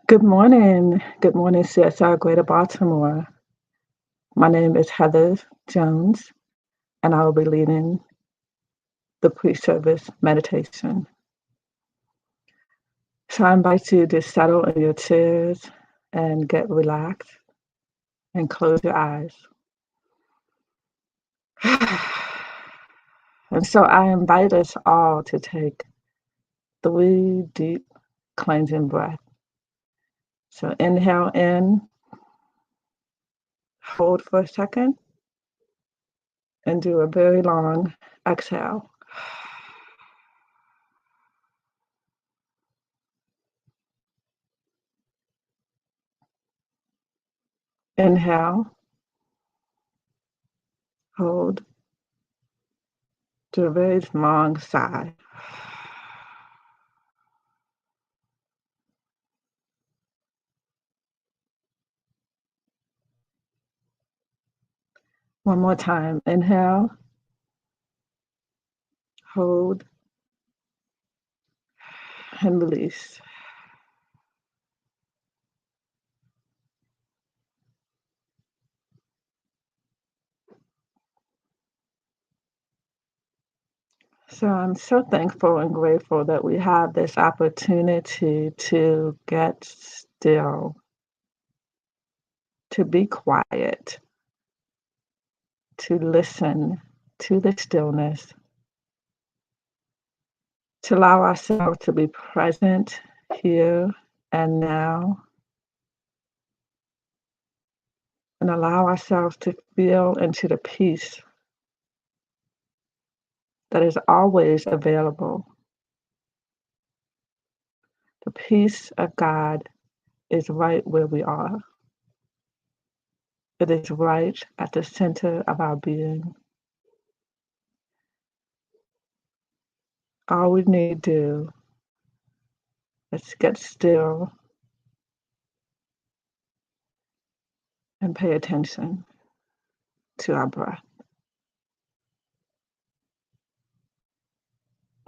Good morning. Good morning, CSR Greater Baltimore. My name is Heather Jones, and I will be leading the pre-service meditation. So I invite you to settle in your chairs and get relaxed and close your eyes. And so I invite us all to take 3 deep cleansing breaths. So inhale in, hold for a second, and do a very long exhale. Inhale, hold, do a very long sigh. One more time. Inhale, hold, and release. So I'm so thankful and grateful that we have this opportunity to get still, to be quiet, to listen to the stillness, to allow ourselves to be present here and now, and allow ourselves to feel into the peace that is always available. The peace of God is right where we are. It is right at the center of our being. All we need to do is get still and pay attention to our breath.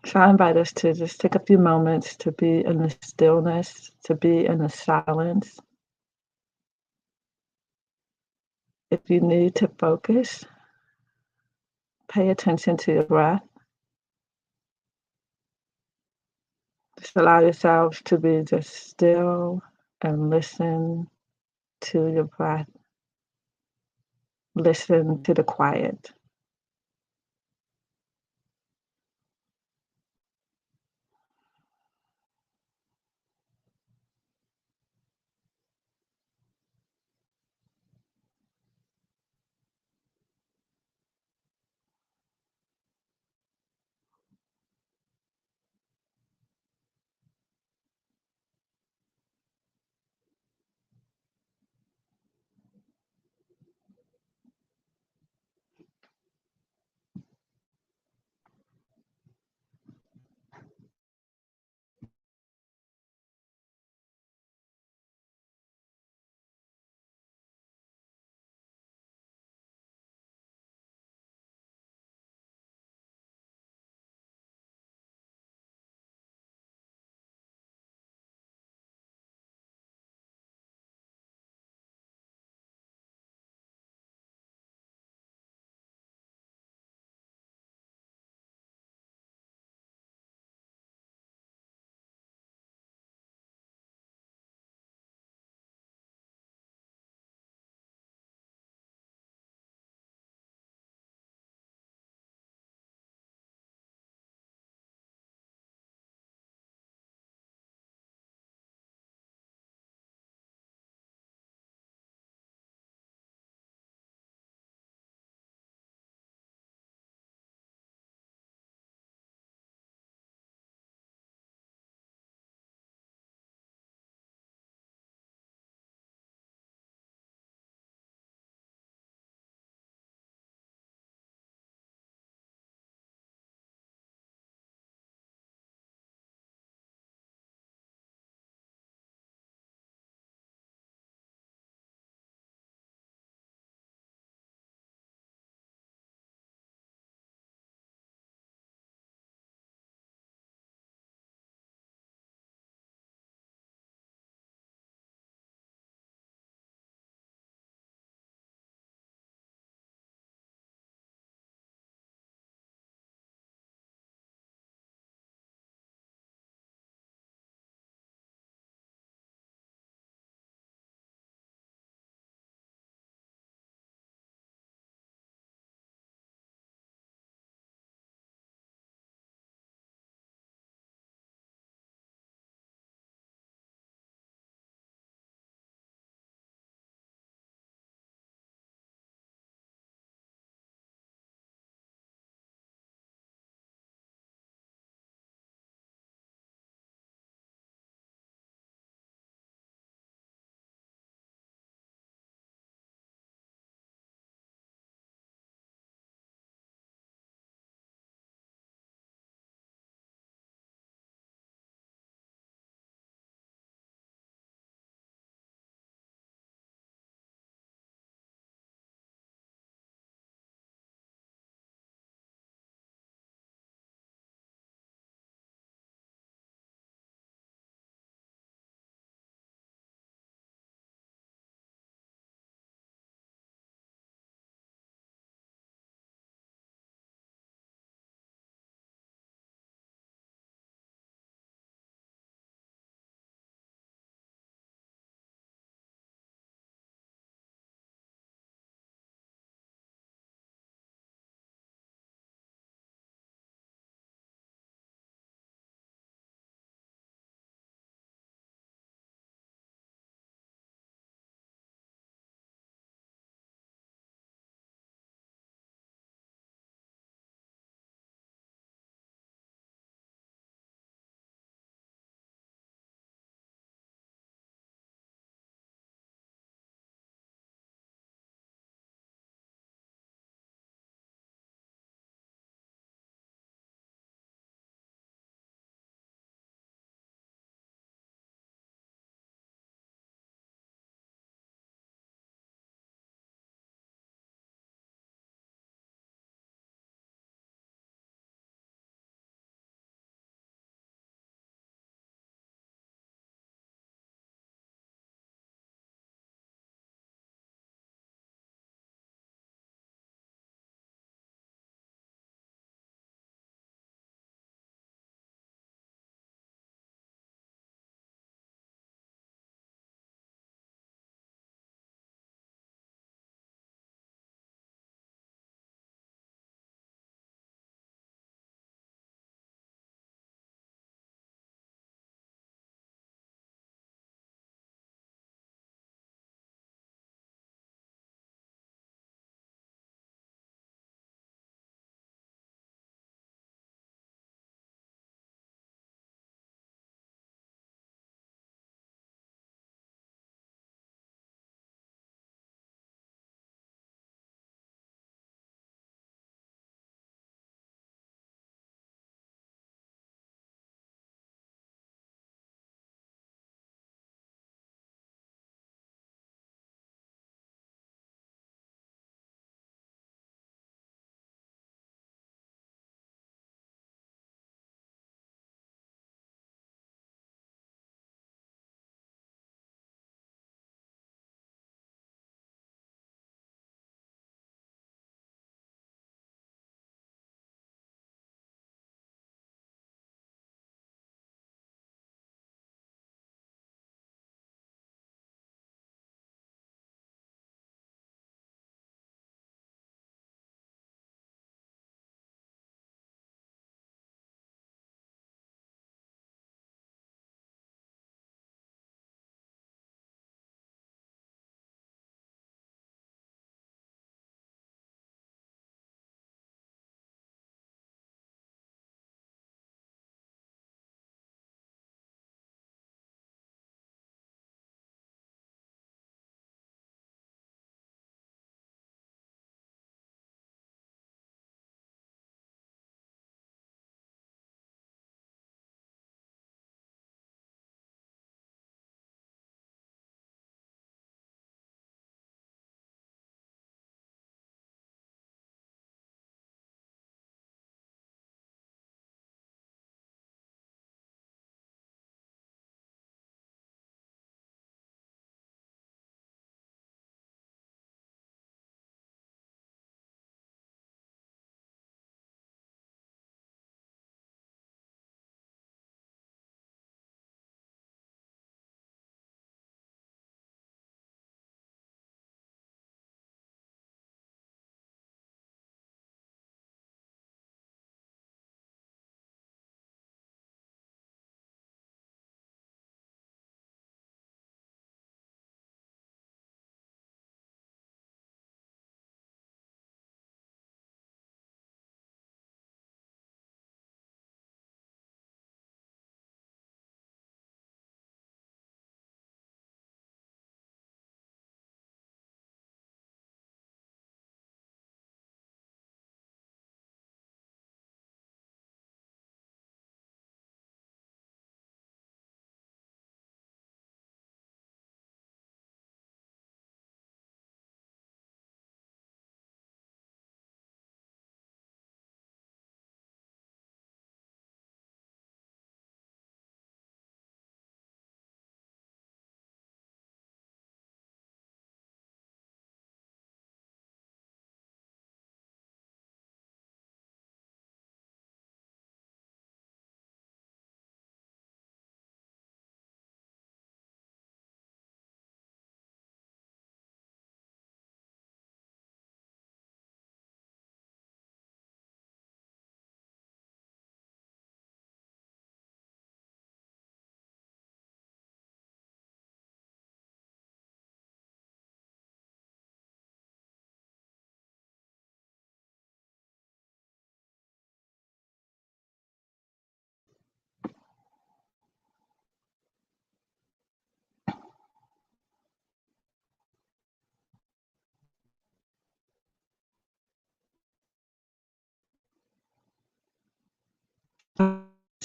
So I invite us to just take a few moments to be in the stillness, to be in the silence. If you need to focus, pay attention to your breath. Just allow yourselves to be just still and listen to your breath. Listen to the quiet.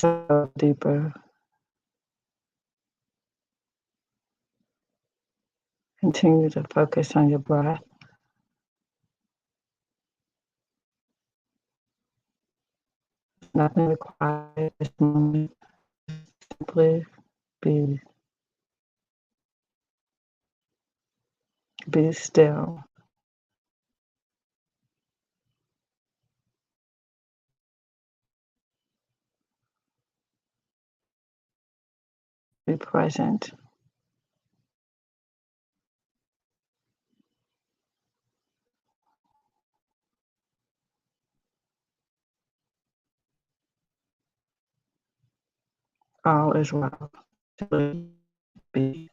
So deeper. Continue to focus on your breath. Nothing required at this moment. Simply be. Be still. Be present. All is well. Simply be.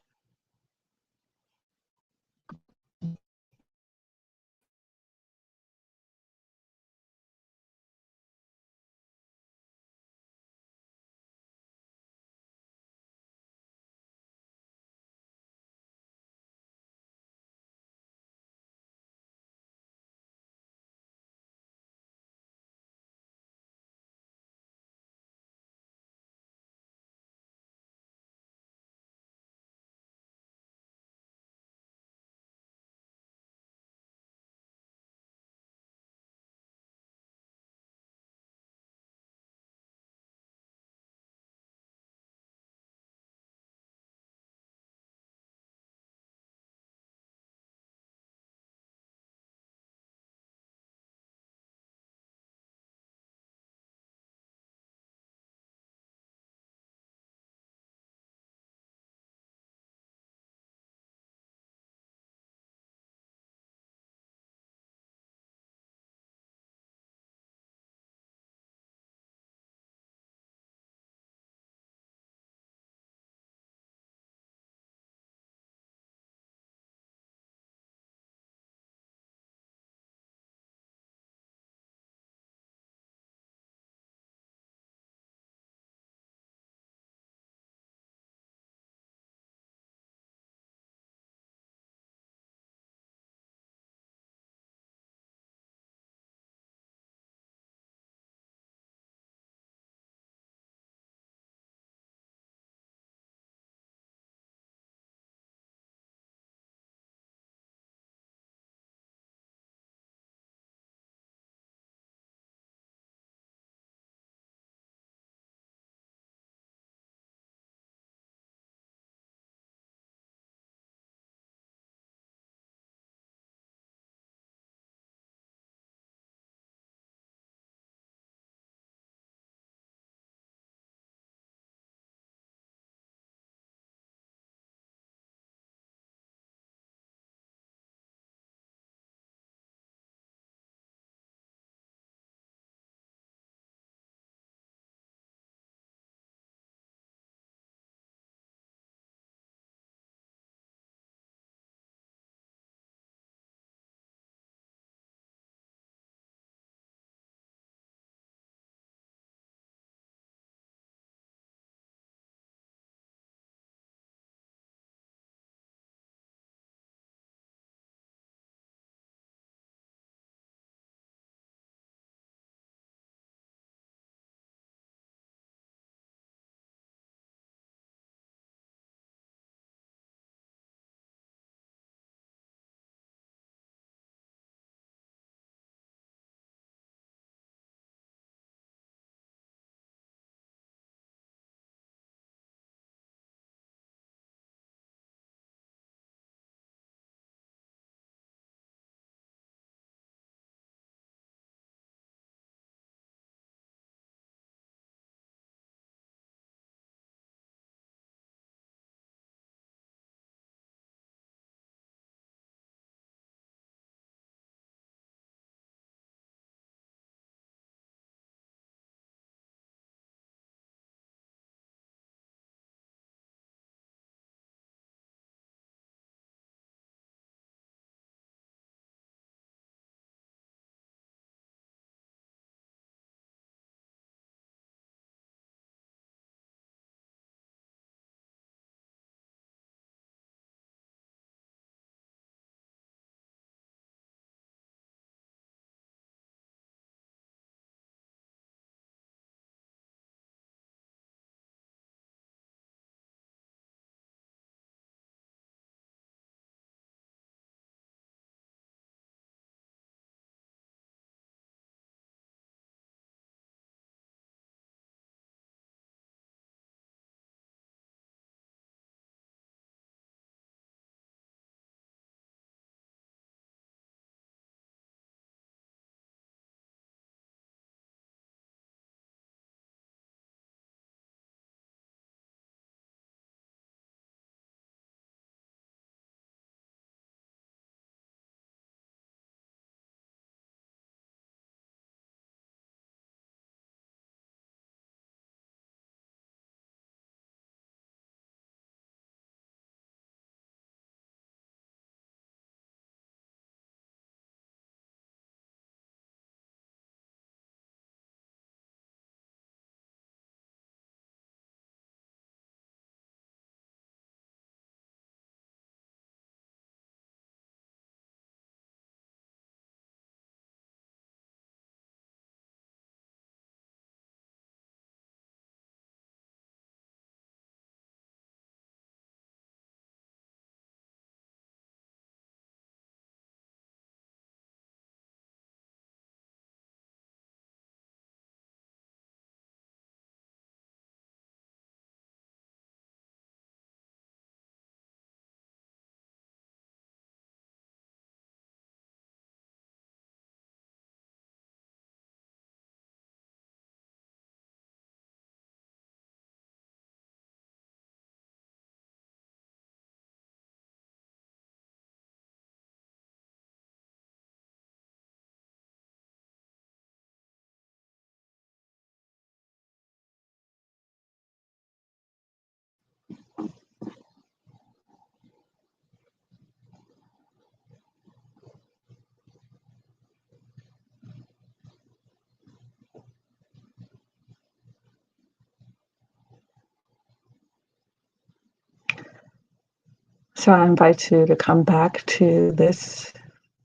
So I invite you to come back to this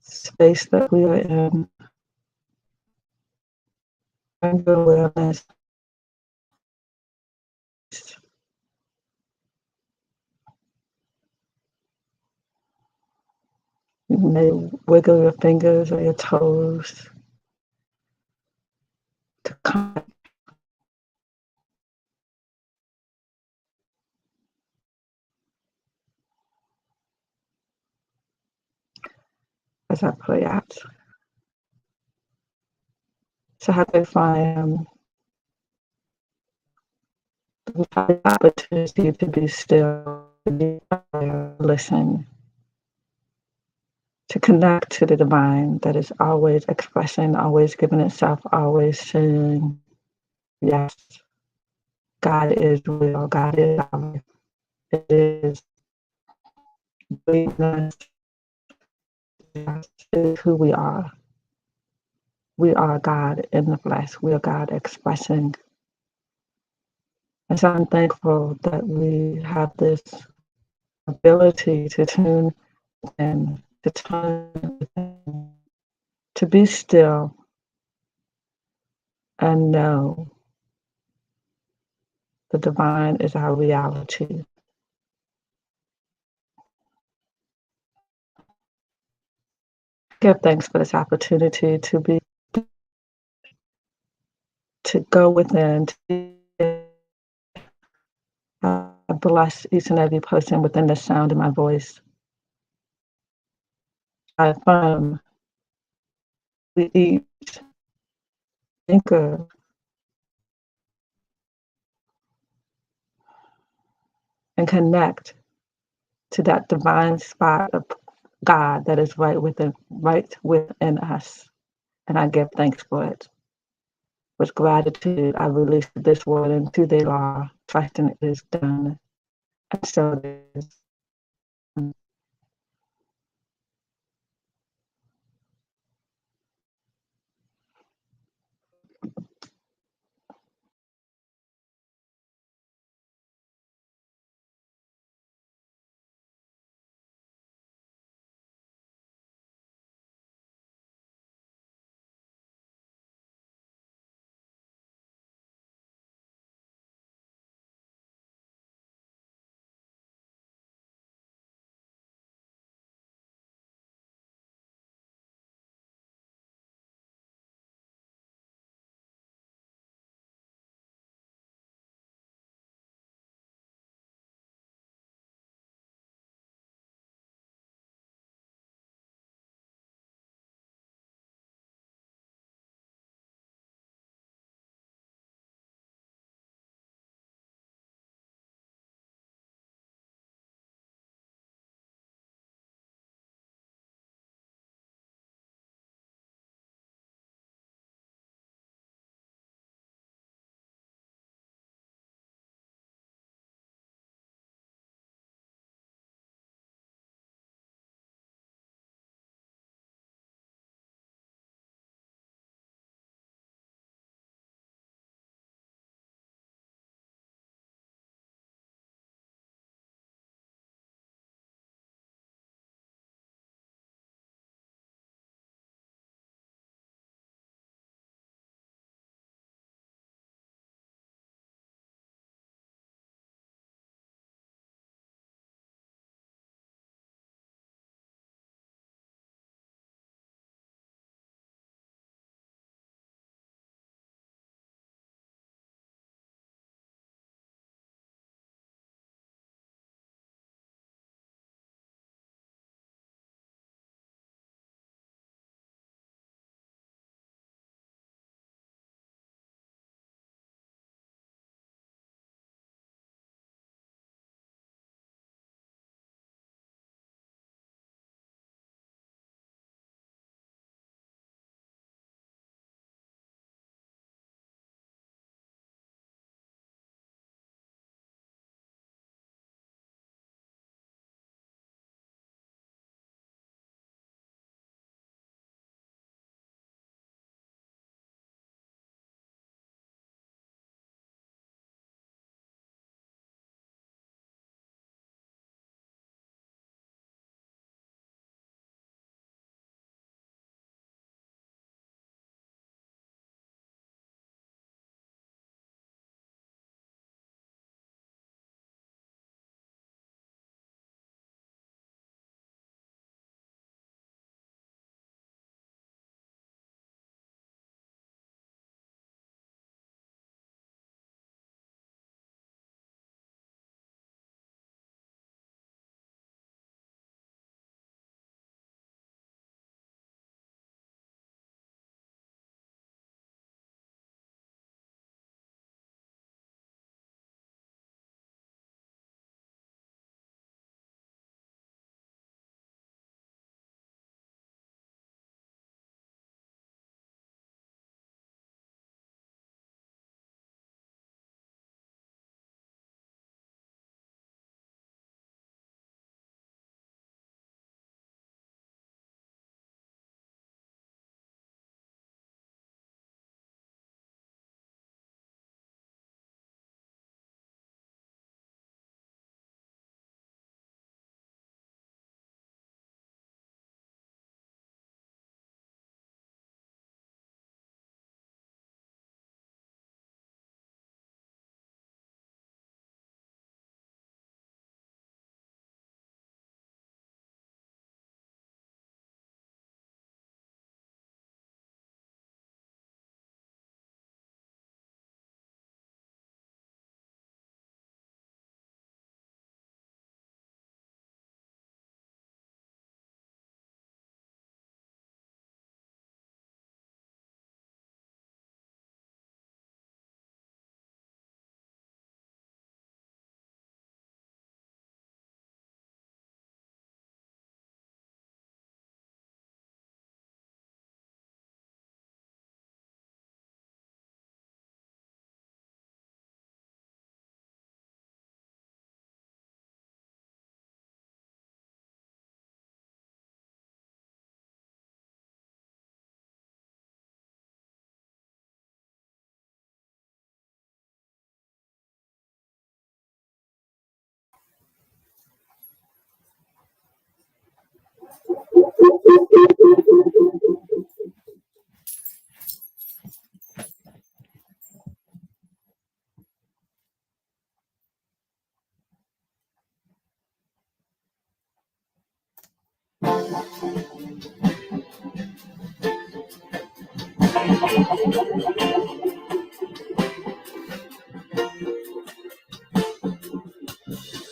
space that we are in, and your awareness. You may wiggle your fingers or your toes to come as I play out. So how do I find the opportunity to be still, to be aware, listen, to connect to the divine that is always expressing, always giving itself, always saying, yes, God is real, God is our, it is greatness, it is who we are. We are God in the flesh. We are God expressing. And so I'm thankful that we have this ability to tune in, to turn within, to be still and know the divine is our reality. Give thanks for this opportunity to go within, I bless each and every person within the sound of my voice. I affirm we each anchor and connect to that divine spot of God that is right within us. And I give thanks for it. With gratitude, I release this word into their law, trusting it is done. And so it is.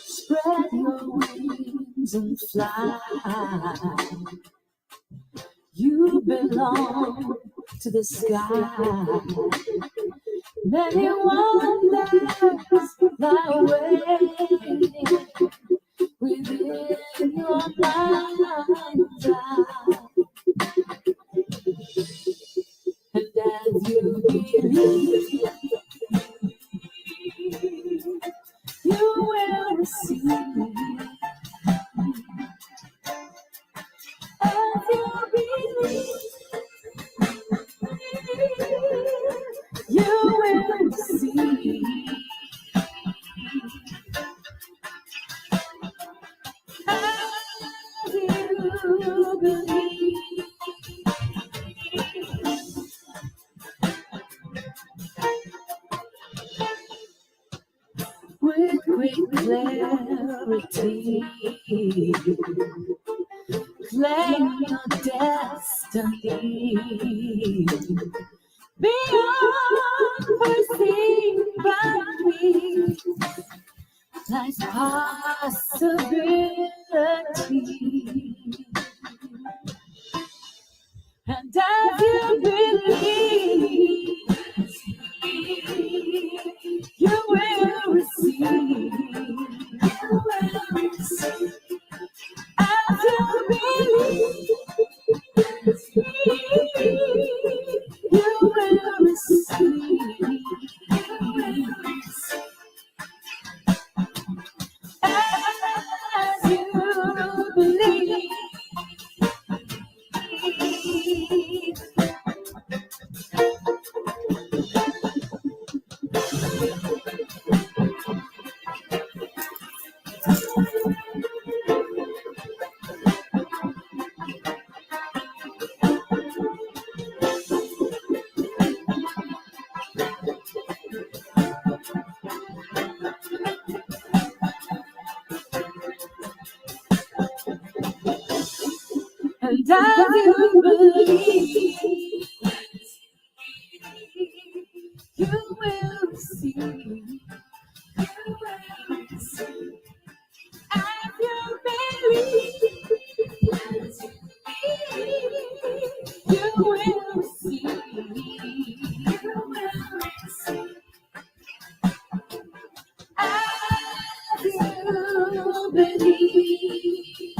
Spread your wings and fly. You belong to the sky. Many wonders lie waiting within your mind's eye. And as you believe, you will receive. As you believe, you will receive. As you believe. With great clarity, claim your destiny beyond perceived boundaries. Life's possibility, and as you believe, you will receive. You will receive. As you believe, you will receive. You will receive. As you believe. And as you believe, you will receive. You will receive. As you believe, you will receive. You will receive. As you believe.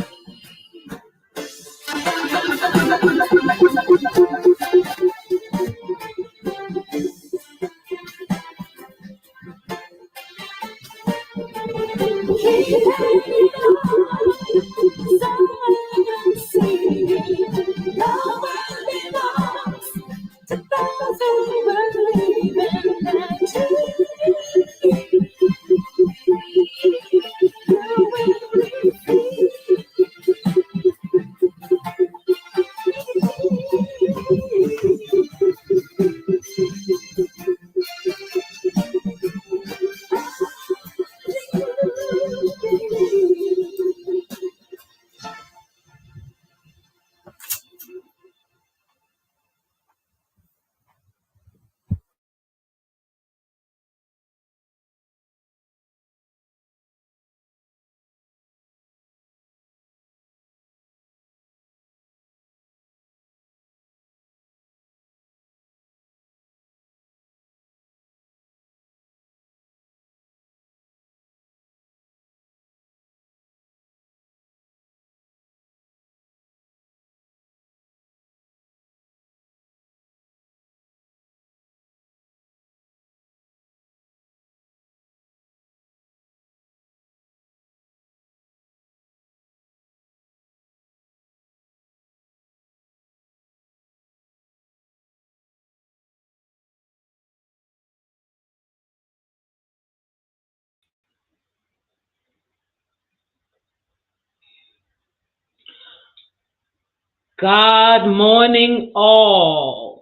God morning, all.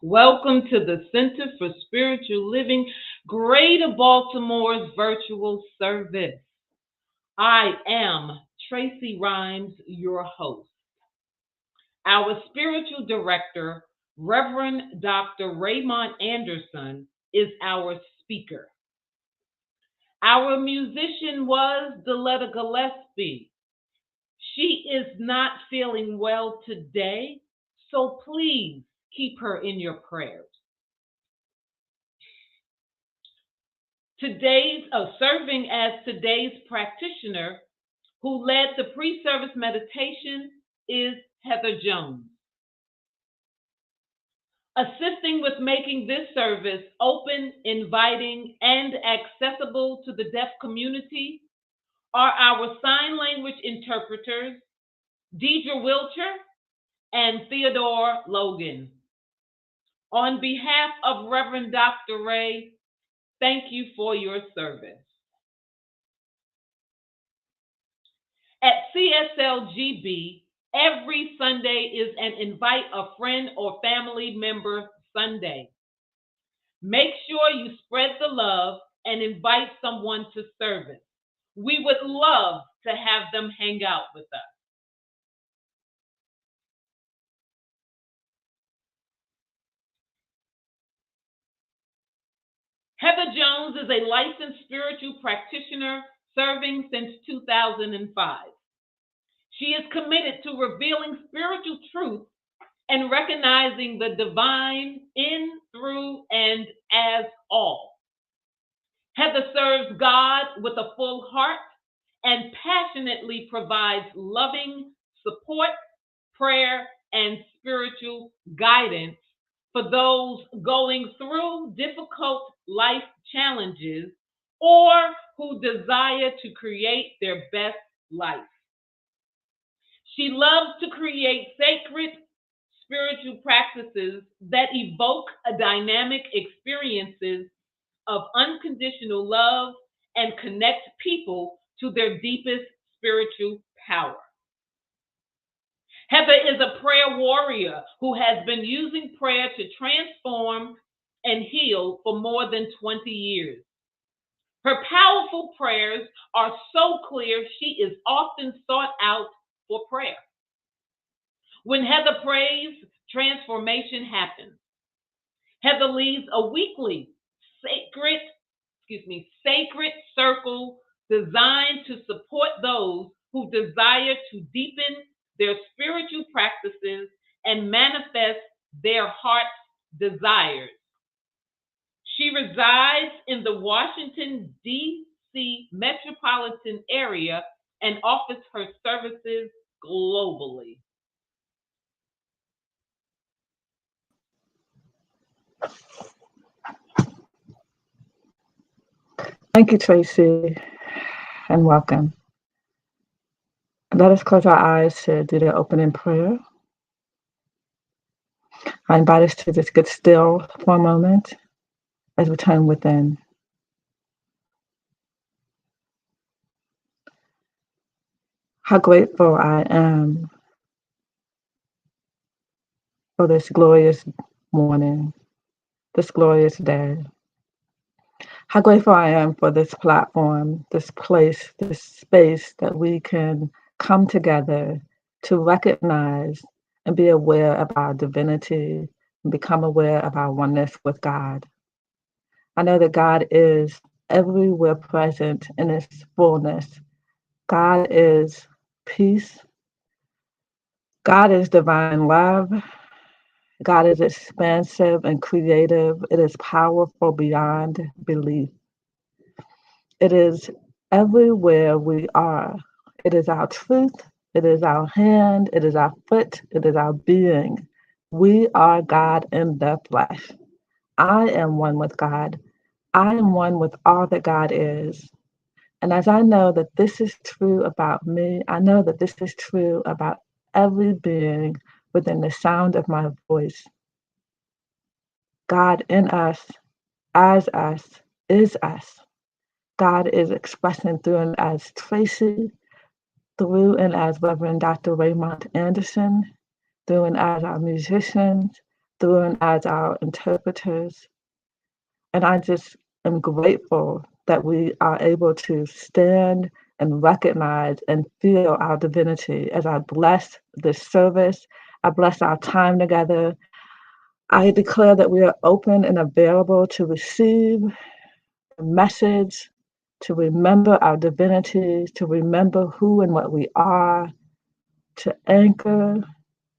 Welcome to the Center for Spiritual Living, Greater Baltimore's virtual service. I am Tracy Rhymes, your host. Our spiritual director, Reverend Dr. Raymont Anderson is our speaker. Our musician was Deletta Gillespie. She is not feeling well today, so please keep her in your prayers. Serving as today's practitioner who led the pre-service meditation is Heather Jones. Assisting with making this service open, inviting, and accessible to the deaf community are our sign language interpreters, Dedra Wilcher and Theodore Logan. On behalf of Reverend Dr. Ray, thank you for your service. At CSLGB, every Sunday is an invite a friend or family member Sunday. Make sure you spread the love and invite someone to service. We would love to have them hang out with us. Heather Jones is a licensed spiritual practitioner serving since 2005. She is committed to revealing spiritual truth and recognizing the divine in, through, and as all. Heather serves God with a full heart and passionately provides loving support, prayer, and spiritual guidance for those going through difficult life challenges or who desire to create their best life. She loves to create sacred spiritual practices that evoke a dynamic experiences of unconditional love and connect people to their deepest spiritual power. Heather is a prayer warrior who has been using prayer to transform and heal for more than 20 years. Her powerful prayers are so clear she is often sought out for prayer. When Heather prays, transformation happens. Heather leads a weekly sacred circle designed to support those who desire to deepen their spiritual practices and manifest their heart's desires. She resides in the Washington, D.C. metropolitan area and offers her services globally. Thank you, Tracy, and welcome. Let us close our eyes to do the opening prayer. I invite us to just get still for a moment as we turn within. How grateful I am for this glorious morning, this glorious day. How grateful I am for this platform, this place, this space that we can come together to recognize and be aware of our divinity and become aware of our oneness with God. I know that God is everywhere present in His fullness. God is peace. God is divine love. God is expansive and creative. It is powerful beyond belief. It is everywhere we are. It is our truth. It is our hand. It is our foot. It is our being. We are God in the flesh. I am one with God. I am one with all that God is. And as I know that this is true about me, I know that this is true about every being within the sound of my voice. God in us, as us, is us. God is expressing through and as Tracy, through and as Reverend Dr. Raymont Anderson, through and as our musicians, through and as our interpreters. And I just am grateful that we are able to stand and recognize and feel our divinity as I bless this service. I bless our time together. I declare that we are open and available to receive the message, to remember our divinity, to remember who and what we are, to anchor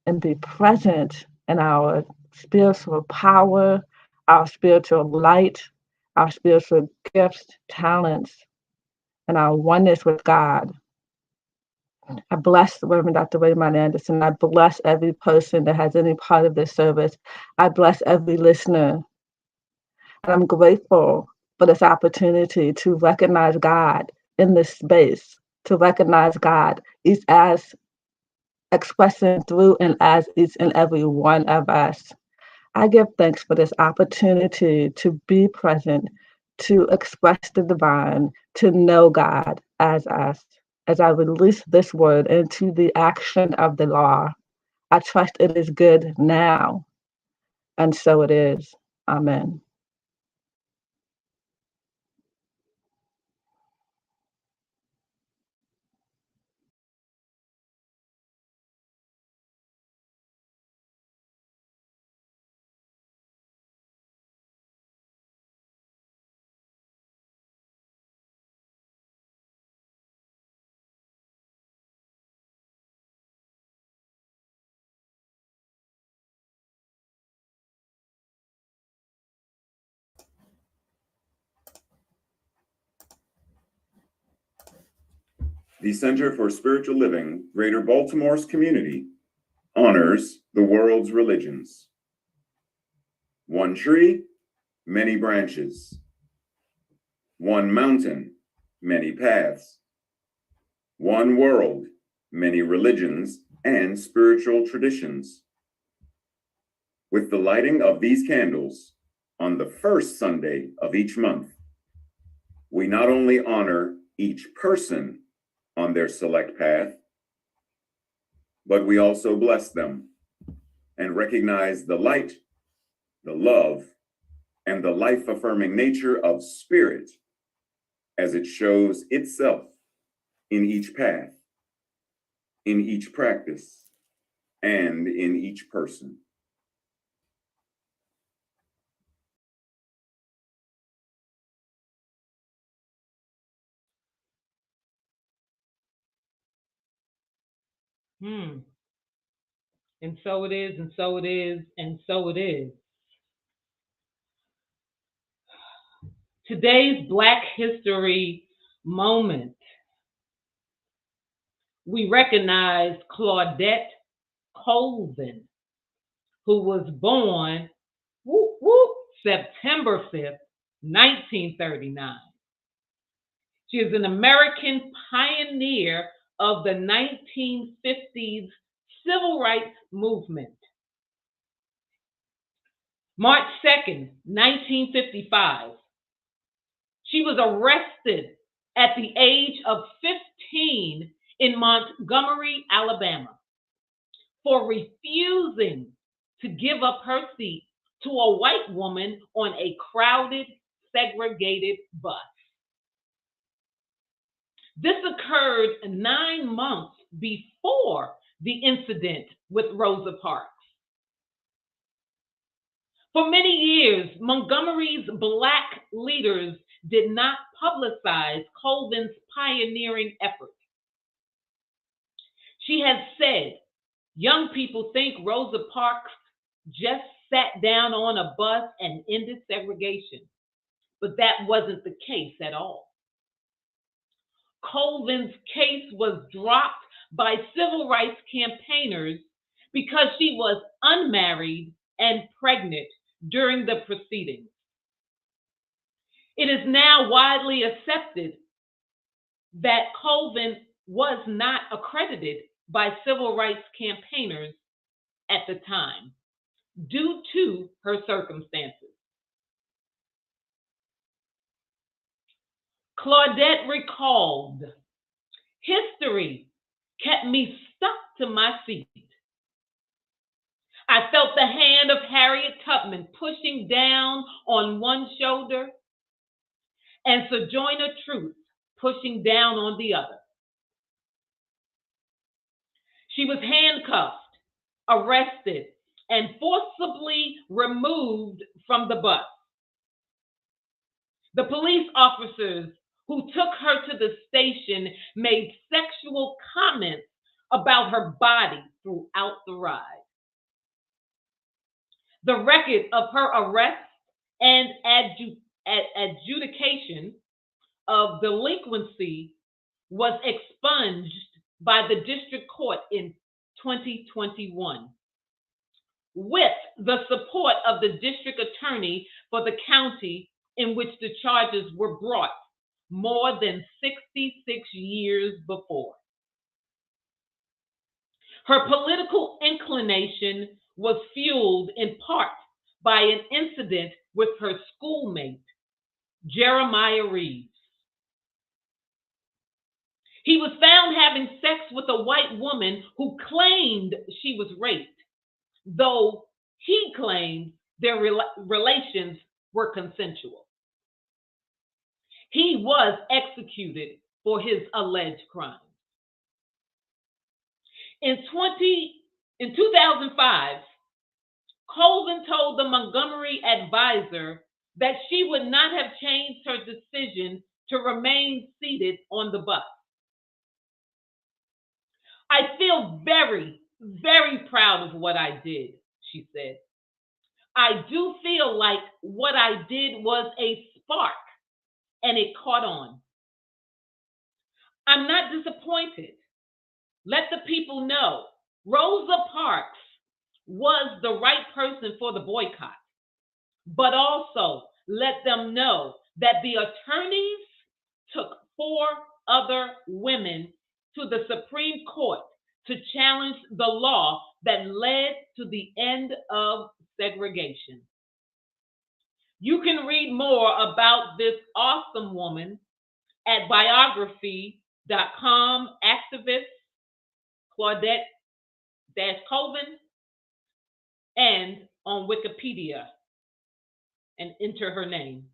and be present in our spiritual power, our spiritual light, our spiritual gifts, talents, and our oneness with God. I bless the Reverend Dr. Raymont Anderson. I bless every person that has any part of this service. I bless every listener. And I'm grateful for this opportunity to recognize God in this space, to recognize God is as expressing through and as each and every one of us. I give thanks for this opportunity to be present, to express the divine, to know God as us. As I release this word into the action of the law, I trust it is good now, and so it is. Amen. The Center for Spiritual Living, Greater Baltimore's community, honors the world's religions. One tree, many branches. One mountain, many paths. One world, many religions and spiritual traditions. With the lighting of these candles on the first Sunday of each month, we not only honor each person on their select path, but we also bless them and recognize the light, the love, and the life-affirming nature of spirit as it shows itself in each path, in each practice, and in each person. And so it is, and so it is, and so it is. Today's Black History moment, we recognize Claudette Colvin, who was born September 5th, 1939. She is an American pioneer of the 1950s civil rights movement. March 2nd, 1955, she was arrested at the age of 15 in Montgomery, Alabama, for refusing to give up her seat to a white woman on a crowded, segregated bus. This occurred 9 months before the incident with Rosa Parks. For many years, Montgomery's Black leaders did not publicize Colvin's pioneering efforts. She has said, young people think Rosa Parks just sat down on a bus and ended segregation, but that wasn't the case at all. Colvin's case was dropped by civil rights campaigners because she was unmarried and pregnant during the proceedings. It is now widely accepted that Colvin was not accredited by civil rights campaigners at the time due to her circumstances. Claudette recalled, history kept me stuck to my seat. I felt the hand of Harriet Tubman pushing down on one shoulder and Sojourner Truth pushing down on the other. She was handcuffed, arrested, and forcibly removed from the bus. The police officers who took her to the station made sexual comments about her body throughout the ride. The record of her arrest and adjudication of delinquency was expunged by the district court in 2021, with the support of the district attorney for the county in which the charges were brought more than 66 years before. Her political inclination was fueled in part by an incident with her schoolmate, Jeremiah Reeves. He was found having sex with a white woman who claimed she was raped, though he claimed their relations were consensual. He was executed for his alleged crimes. In 2005, Colvin told the Montgomery Advisor that she would not have changed her decision to remain seated on the bus. I feel very, very proud of what I did, she said. I do feel like what I did was a spark and it caught on. I'm not disappointed. Let the people know Rosa Parks was the right person for the boycott, but also let them know that the attorneys took 4 other women to the Supreme Court to challenge the law that led to the end of segregation. You can read more about this awesome woman at biography.com, activist Claudette-Colvin, and on Wikipedia, and enter her name.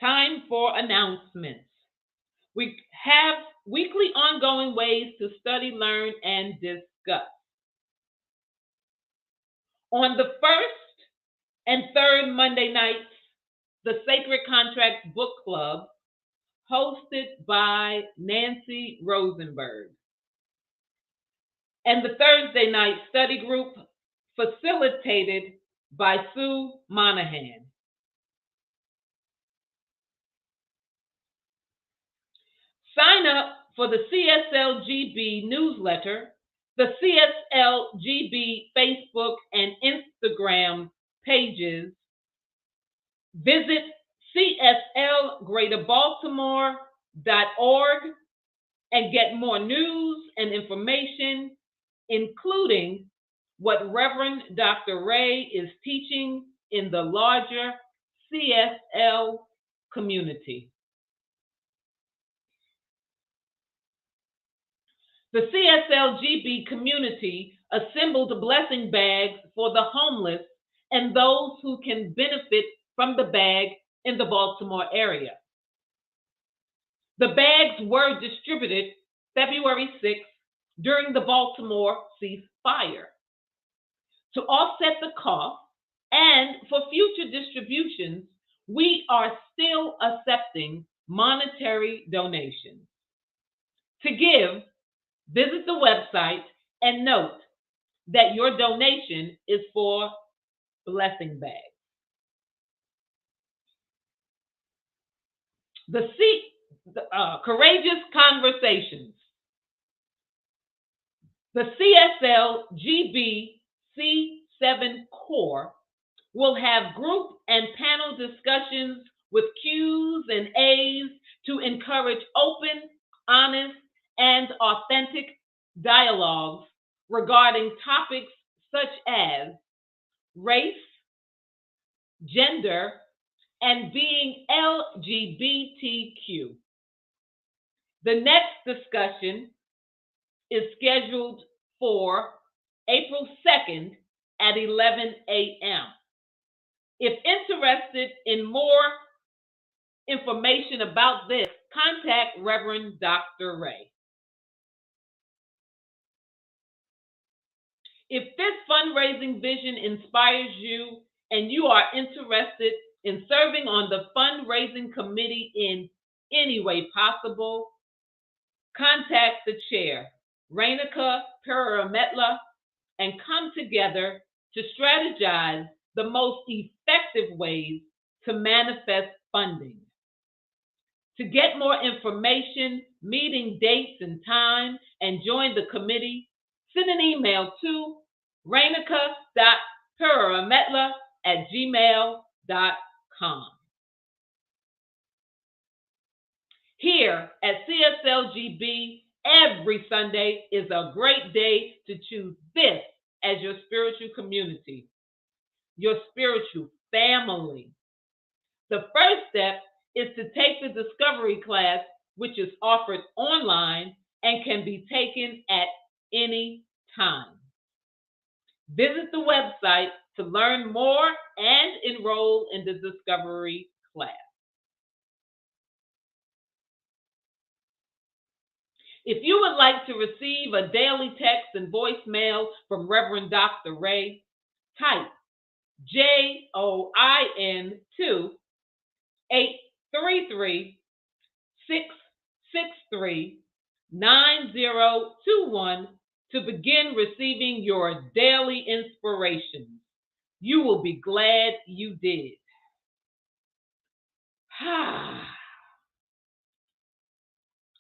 Time for announcements. We have weekly ongoing ways to study, learn, and discuss. On the first and third Monday nights, the Sacred Contracts Book Club, hosted by Nancy Rosenberg, and the Thursday night study group, facilitated by Sue Monahan. Sign up for the CSLGB newsletter, the CSLGB Facebook and Instagram pages. Visit cslgreaterbaltimore.org and get more news and information, including what Reverend Dr. Ray is teaching in the larger CSL community. The CSLGB community assembled blessing bags for the homeless and those who can benefit from the bag in the Baltimore area. The bags were distributed February 6th during the Baltimore ceasefire. To offset the cost and for future distributions, we are still accepting monetary donations. To give, visit the website and note that your donation is for blessing bags. Courageous Conversations. The CSL-GB C7 Core will have group and panel discussions with Q's and A's to encourage open, honest, and authentic dialogues regarding topics such as race, gender, and being LGBTQ. The next discussion is scheduled for April 2nd at 11 a.m. If interested in more information about this, contact Reverend Dr. Ray. If this fundraising vision inspires you and you are interested in serving on the fundraising committee in any way possible, contact the chair, Rainica Parametla, and come together to strategize the most effective ways to manifest funding. To get more information, meeting dates and time, and join the committee, send an email to rainica.parametla@gmail.com. Here at CSLGB, every Sunday is a great day to choose this as your spiritual community, your spiritual family. The first step is to take the discovery class, which is offered online and can be taken at any time. Visit the website to learn more and enroll in the discovery class. If you would like to receive a daily text and voicemail from Reverend Dr. Ray, type JOIN to 833-663-9021 to begin receiving your daily inspirations. You will be glad you did.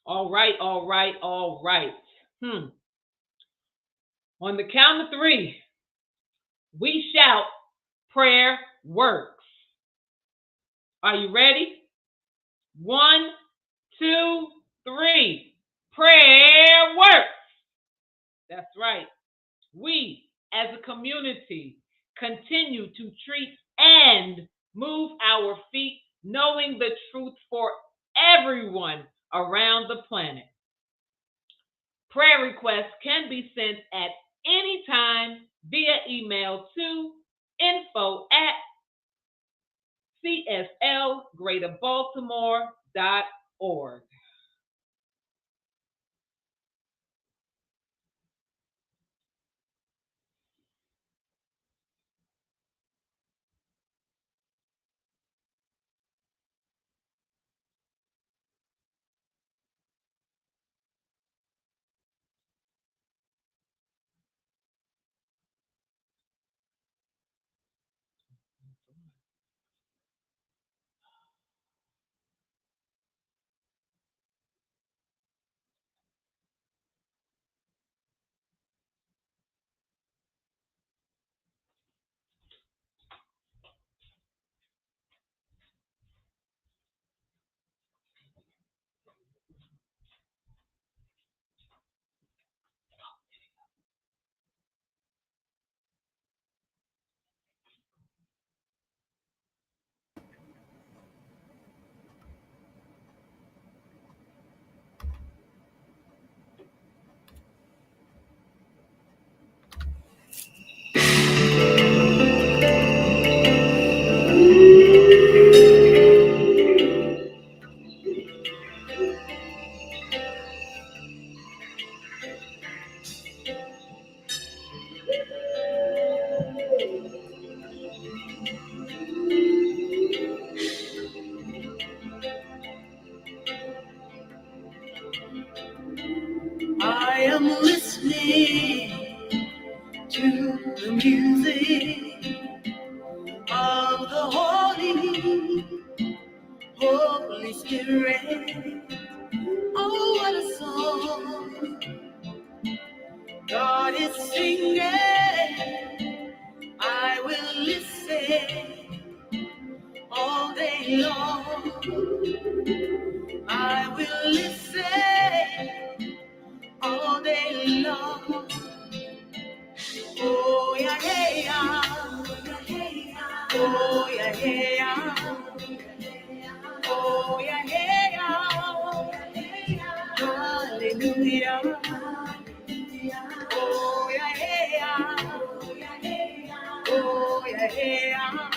All right. On the count of 3, we shout, prayer works. Are you ready? 1, 2, 3. Prayer works. That's right. We, as a community, continue to treat and move our feet, knowing the truth for everyone around the planet. Prayer requests can be sent at any time via email to info@cslgreaterbaltimore.org. I am listening to the music of the Holy Spirit. Oh, what a song God is singing. I will listen all day long. I will listen all day long. Oh, yeah, yeah, yeah. Oh, yeah, yeah. Oh, yeah, yeah. Hallelujah. Oh, yeah, yeah. Oh, yeah, yeah.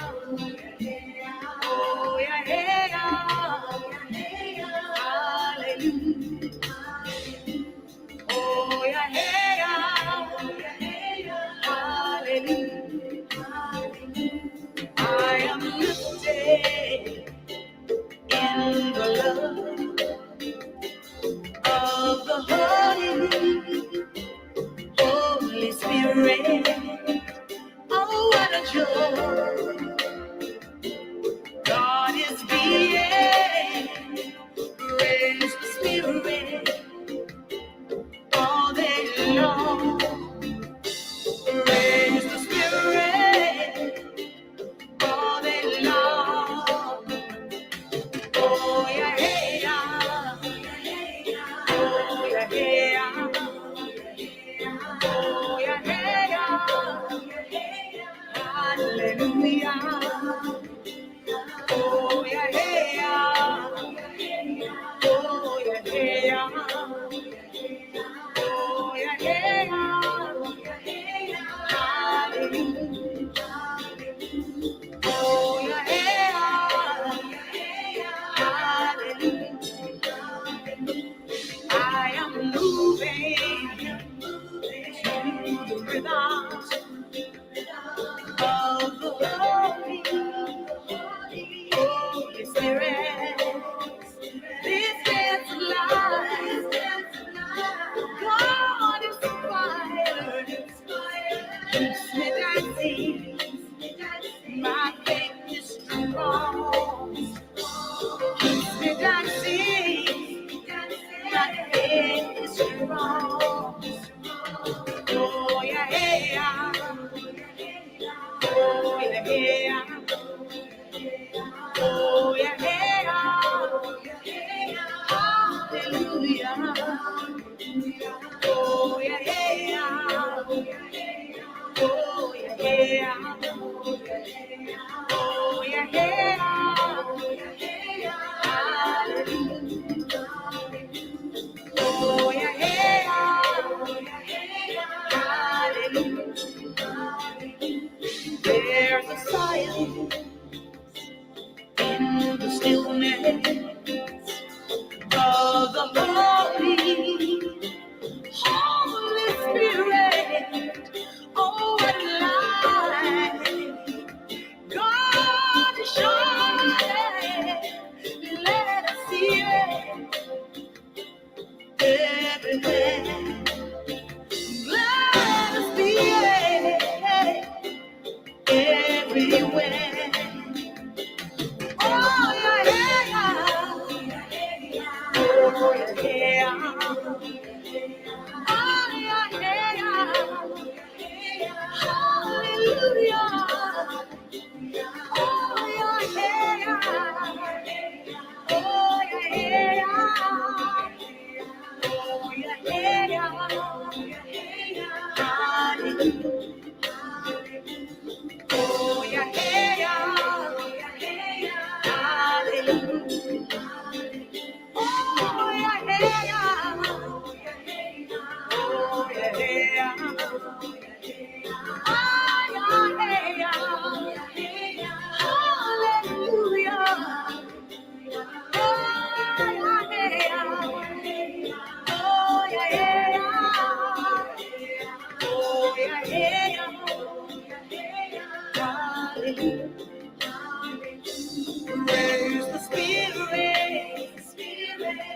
Raise the spirit,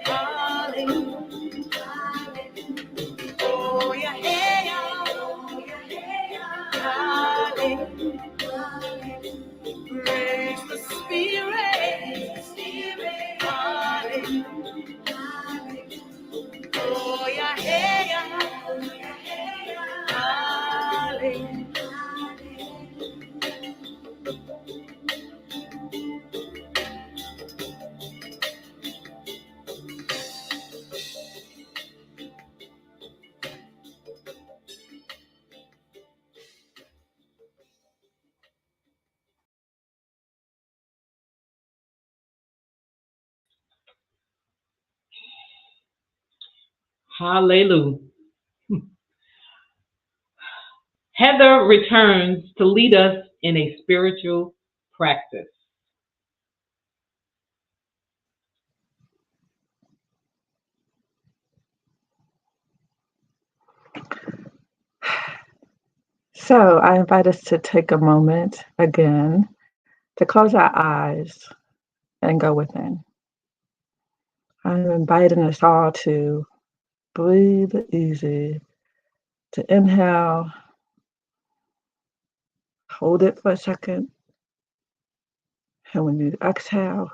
hallelujah. Oh yeah, hey, oh yeah, hallelujah. Raise the spirit, hallelujah. Oh yeah, hey, hallelujah. Hallelujah. Heather returns to lead us in a spiritual practice. So I invite us to take a moment again to close our eyes and go within. I'm inviting us all to breathe easy, to inhale, hold it for a second, and when you exhale,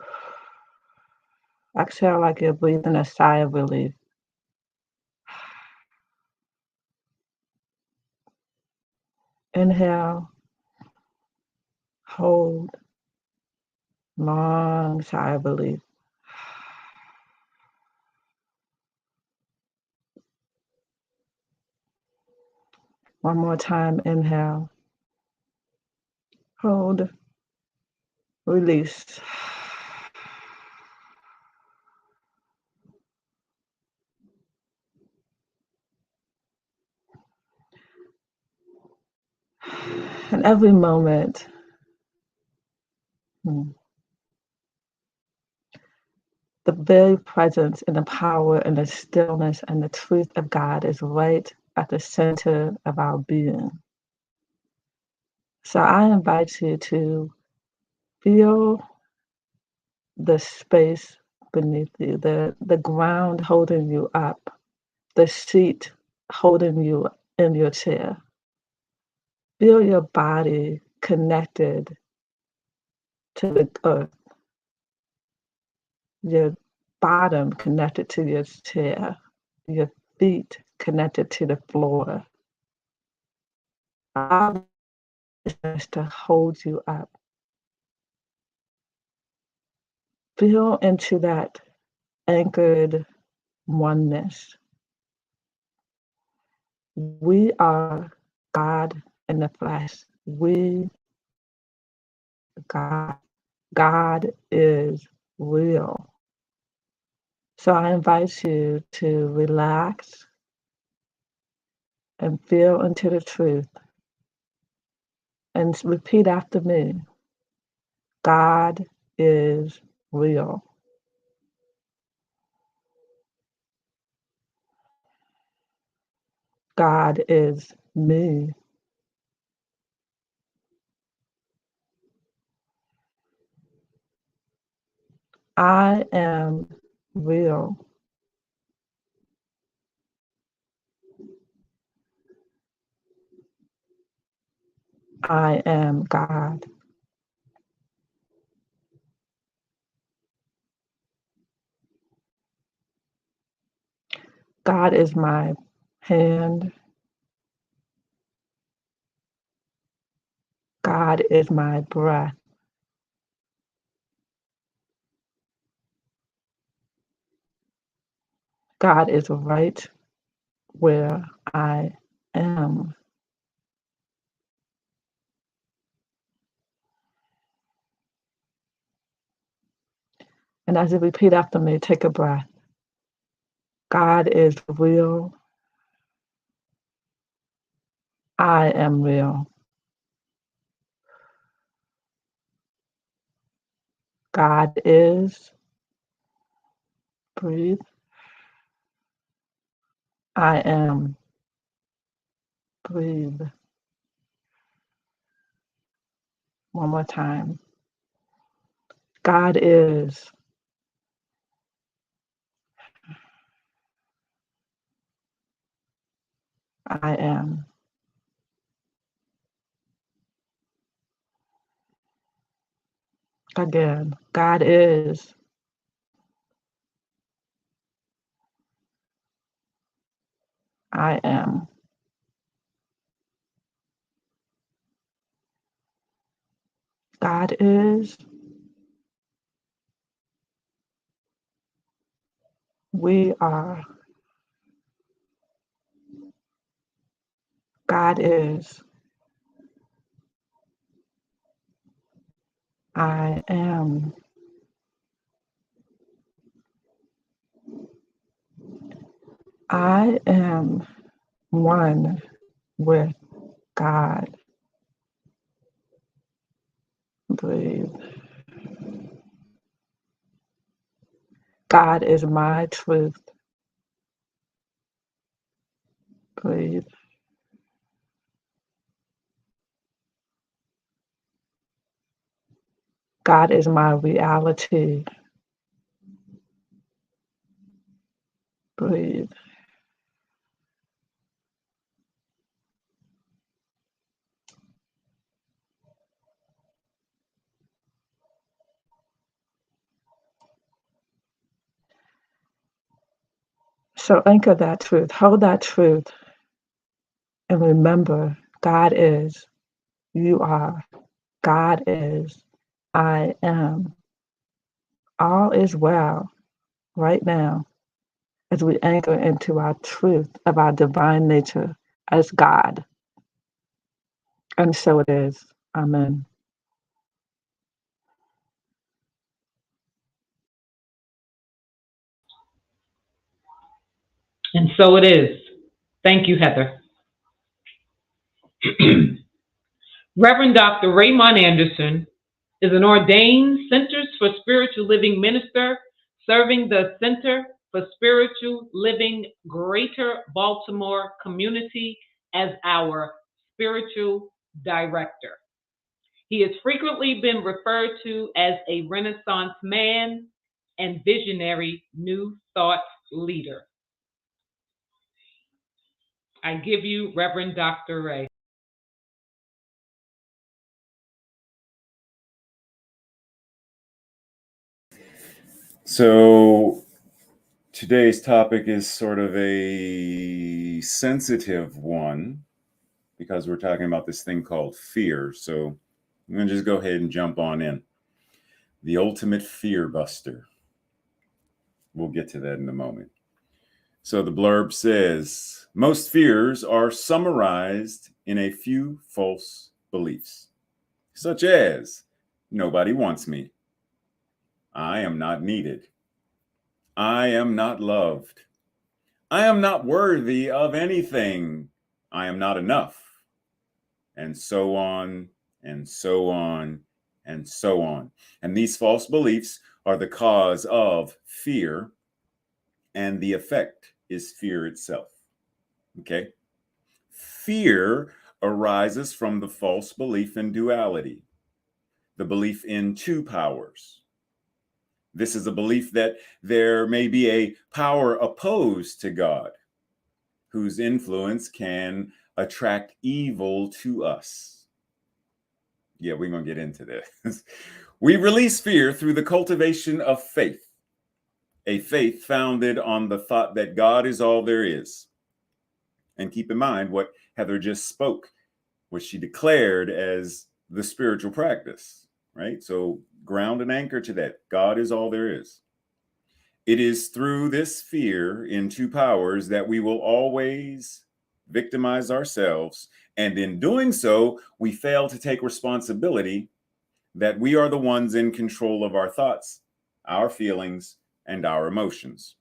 exhale like you're breathing a sigh of relief. Inhale, hold, long sigh of relief. One more time, inhale, hold, release. And every moment, the very presence and the power and the stillness and the truth of God is right at the center of our being. So I invite you to feel the space beneath you, the ground holding you up, the seat holding you in your chair. Feel your body connected to the earth, your bottom connected to your chair, your feet connected to the floor. Allow this to hold you up. Feel into that anchored oneness. We are God in the flesh. We, God. God is real. So I invite you to relax and feel into the truth and repeat after me. God is real. God is me. I am real. I am God. God is my hand. God is my breath. God is right where I am. And as you repeat after me, take a breath. God is real. I am real. God is. Breathe. I am. Breathe. One more time. God is. I am. Again, God is. I am. God is. We are. God is. I am. I am one with God. Breathe. God is my truth. Breathe. God is my reality. Breathe. So anchor that truth, hold that truth, and remember God is, you are, God is, I am. All is well right now as we anchor into our truth of our divine nature as God. And so it is. Amen. And so it is. Thank you, Heather. Reverend Dr. Raymont Anderson is an ordained Centers for Spiritual Living minister serving the Center for Spiritual Living Greater Baltimore community as our spiritual director. He has frequently been referred to as a Renaissance man and visionary New Thought leader. I give you Reverend Dr. Ray. So today's topic is sort of a sensitive one because we're talking about this thing called fear. So I'm going to just go ahead and jump on in. The ultimate fear buster. We'll get to that in a moment. So the blurb says, most fears are summarized in a few false beliefs, such as, nobody wants me. I am not needed. I am not loved. I am not worthy of anything. I am not enough. And so on, and so on, and so on. And these false beliefs are the cause of fear, and the effect is fear itself. Okay? Fear arises from the false belief in duality, the belief in two powers. This is a belief that there may be a power opposed to God, whose influence can attract evil to us. Yeah, we're going to get into this. We release fear through the cultivation of faith. a faith founded on the thought that God is all there is. And keep in mind what Heather just spoke, what she declared as the spiritual practice, right? So ground and anchor to that. God is all there is. It is through this fear in two powers that we will always victimize ourselves. And in doing so, we fail to take responsibility that we are the ones in control of our thoughts, our feelings, and our emotions.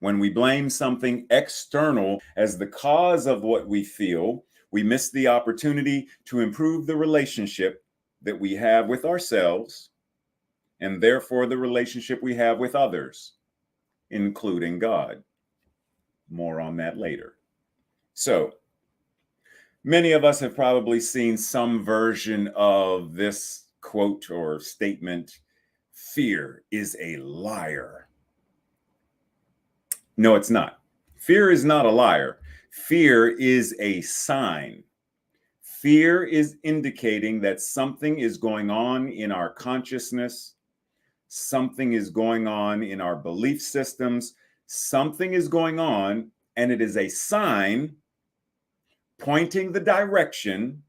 When we blame something external as the cause of what we feel, we miss the opportunity to improve the relationship that we have with ourselves, and therefore the relationship we have with others, including God. More on that later. So, many of us have probably seen some version of this quote or statement: fear is a liar. No, it's not. Fear is not a liar. Fear is a sign. Fear is indicating that something is going on in our consciousness, something is going on in our belief systems, something is going on, and it is a sign pointing the direction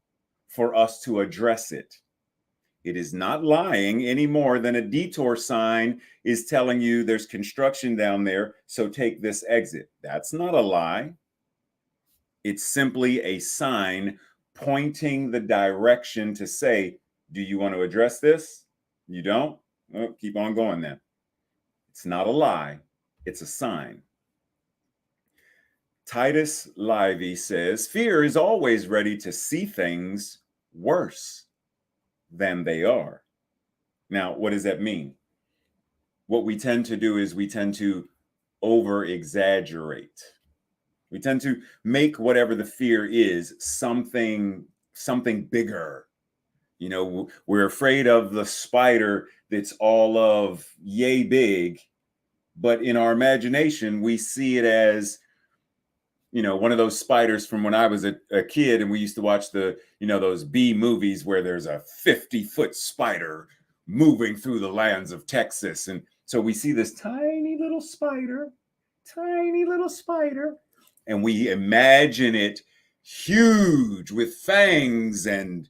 for us to address it. It is not lying any more than a detour sign is telling you there's construction down there, so take this exit. That's not a lie. It's simply a sign pointing the direction to say, do you want to address this? You don't? Well, keep on going then. It's not a lie. It's a sign. Titus Livy says, fear is always ready to see things worse than they are. Now, what does that mean? What we tend to do is we tend to over exaggerate. We tend to make whatever the fear is something bigger. You know, we're afraid of the spider that's all of yay big, but in our imagination, we see it as, you know, one of those spiders from when I was a kid, and we used to watch the, you know, those B movies where there's a 50-foot spider moving through the lands of Texas. And so we see this tiny little spider, and we imagine it huge with fangs and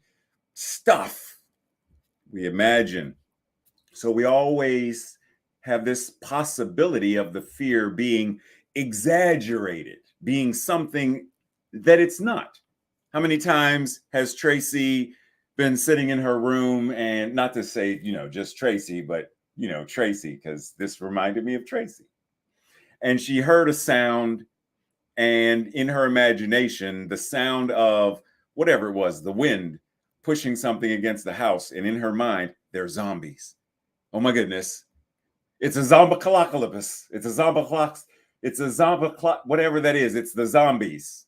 stuff. We imagine. So we always have this possibility of the fear being exaggerated, being something that it's not. How many times has Tracy been sitting in her room, and not to say, you know, just Tracy, but, you know, Tracy, because this reminded me of Tracy. And she heard a sound, and in her imagination, the sound of whatever it was, the wind pushing something against the house. And in her mind, they're zombies. Oh my goodness. It's a zombie-calocalypse. It's a zombie whatever that is. It's the zombies.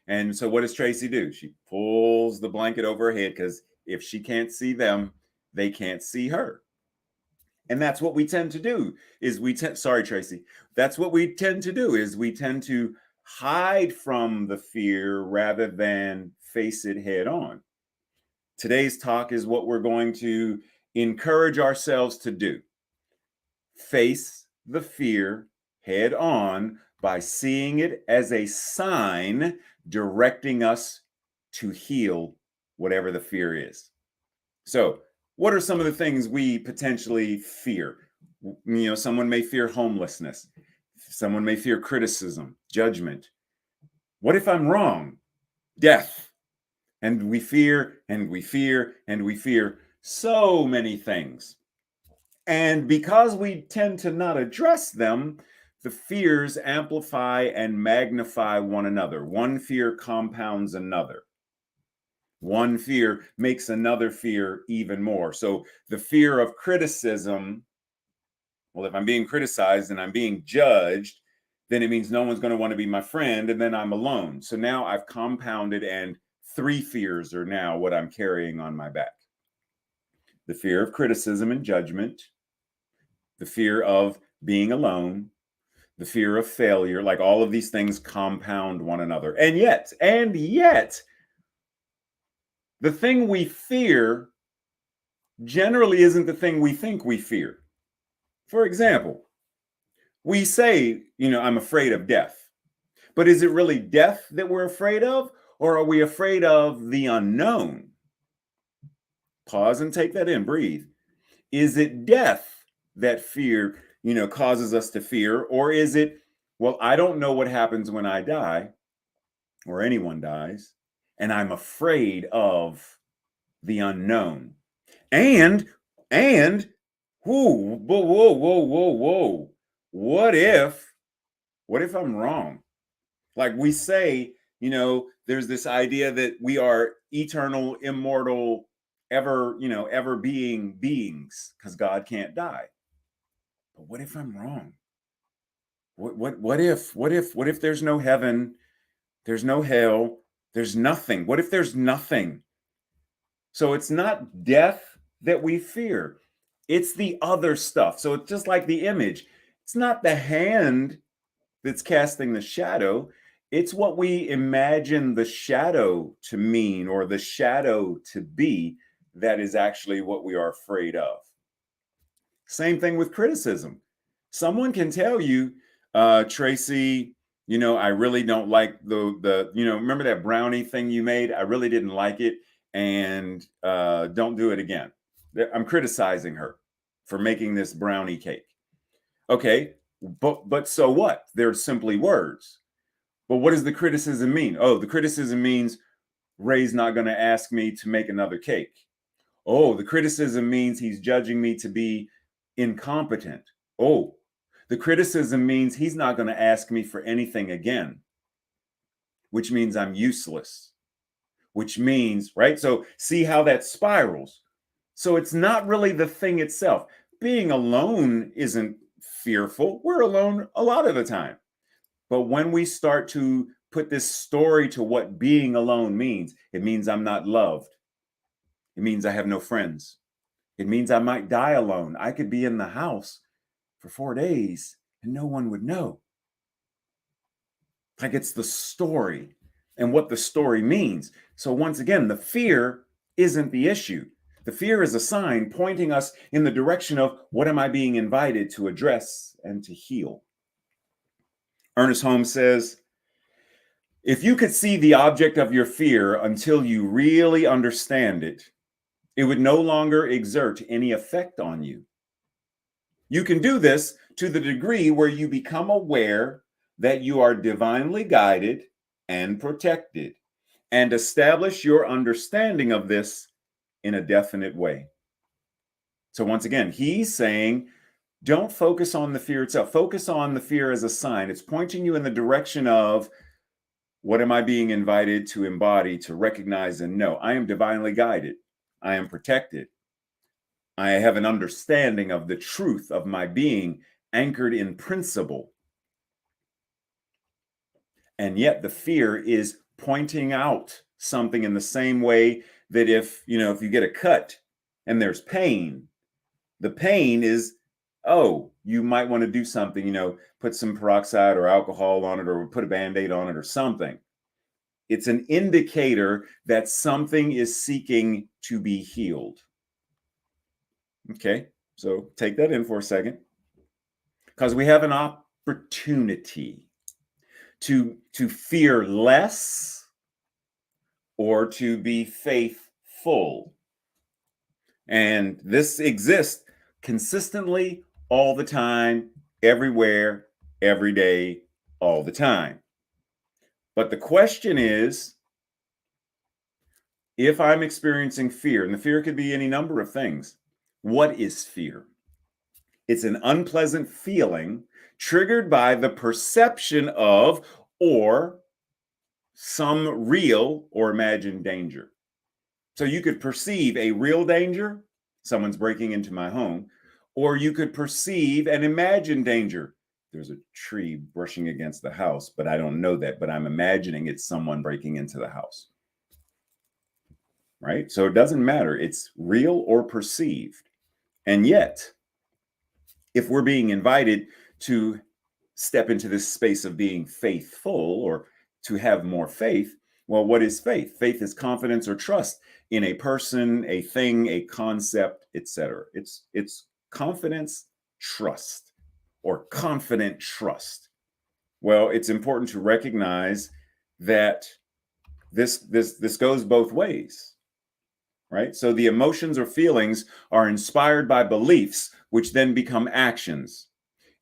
And so what does Tracy do? She pulls the blanket over her head, because if she can't see them, they can't see her. And that's what we tend to do is sorry, Tracy. That's what we tend to do is we tend to hide from the fear rather than face it head on. Today's talk is what we're going to encourage ourselves to do. Face the fear head on by seeing it as a sign directing us to heal whatever the fear is. So, what are some of the things we potentially fear? You know, someone may fear homelessness. Someone may fear criticism, judgment. What if I'm wrong? Death. And we fear, and we fear, and we fear so many things. And because we tend to not address them, the fears amplify and magnify one another. One fear compounds another. One fear makes another fear even more. So the fear of criticism, well, if I'm being criticized and I'm being judged, then it means no one's going to want to be my friend, and then I'm alone. So now I've compounded, and 3 fears are now what I'm carrying on my back. The fear of criticism and judgment, the fear of being alone, the fear of failure. Like, all of these things compound one another. And yet, the thing we fear generally isn't the thing we think we fear. For example, We say, I'm afraid of death. But is it really death that we're afraid of? Or are we afraid of the unknown? Pause and take that in, breathe. Is it death that fear, causes us to fear? Or is it, well, I don't know what happens when I die or anyone dies, and I'm afraid of the unknown. And, whoa. What if I'm wrong? Like we say, there's this idea that we are eternal, immortal, ever being beings because God can't die. But what if I'm wrong? What if there's no heaven, there's no hell, there's nothing? What if there's nothing? So it's not death that we fear. It's the other stuff. So it's just like the image. It's not the hand that's casting the shadow. It's what we imagine the shadow to mean or the shadow to be that is actually what we are afraid of. Same thing with criticism. Someone can tell you, Tracy, I really don't like the remember that brownie thing you made? I really didn't like it, and don't do it again. I'm criticizing her for making this brownie cake. Okay, but so what? They're simply words. But what does the criticism mean? Oh, the criticism means Ray's not going to ask me to make another cake. Oh, the criticism means he's judging me to be incompetent. Oh, the criticism means he's not going to ask me for anything again, which means I'm useless, which means, right? So see how that spirals. So it's not really the thing itself. Being alone isn't fearful. We're alone a lot of the time. But when we start to put this story to what being alone means, it means I'm not loved. It means I have no friends. It means I might die alone. I could be in the house for 4 days and no one would know. Like it's the story and what the story means. So once again, the fear isn't the issue. The fear is a sign pointing us in the direction of what am I being invited to address and to heal. Ernest Holmes says, if you could see the object of your fear until you really understand it, it would no longer exert any effect on you. You can do this to the degree where you become aware that you are divinely guided and protected, and establish your understanding of this in a definite way. So once again, he's saying, don't focus on the fear itself. Focus on the fear as a sign. It's pointing you in the direction of, what am I being invited to embody, to recognize and know? I am divinely guided. I am protected. I have an understanding of the truth of my being anchored in principle. And yet the fear is pointing out something in the same way that if you get a cut and there's pain, the pain is, oh, you might want to do something, put some peroxide or alcohol on it or put a Band-Aid on it or something. It's an indicator that something is seeking to be healed. Okay, so take that in for a second, because we have an opportunity to fear less or to be faithful. And this exists consistently all the time, everywhere, every day, all the time. But the question is, if I'm experiencing fear, and the fear could be any number of things, what is fear? It's an unpleasant feeling triggered by the perception of or some real or imagined danger. So you could perceive a real danger, someone's breaking into my home, or you could perceive an imagined danger. There's a tree brushing against the house, but I don't know that, but I'm imagining it's someone breaking into the house. Right? So it doesn't matter. It's real or perceived. And yet, if we're being invited to step into this space of being faithful or to have more faith, well, what is faith? Faith is confidence or trust in a person, a thing, a concept, etc. It's confidence, trust. or confident trust? Well, it's important to recognize that this goes both ways, right? So the emotions or feelings are inspired by beliefs, which then become actions.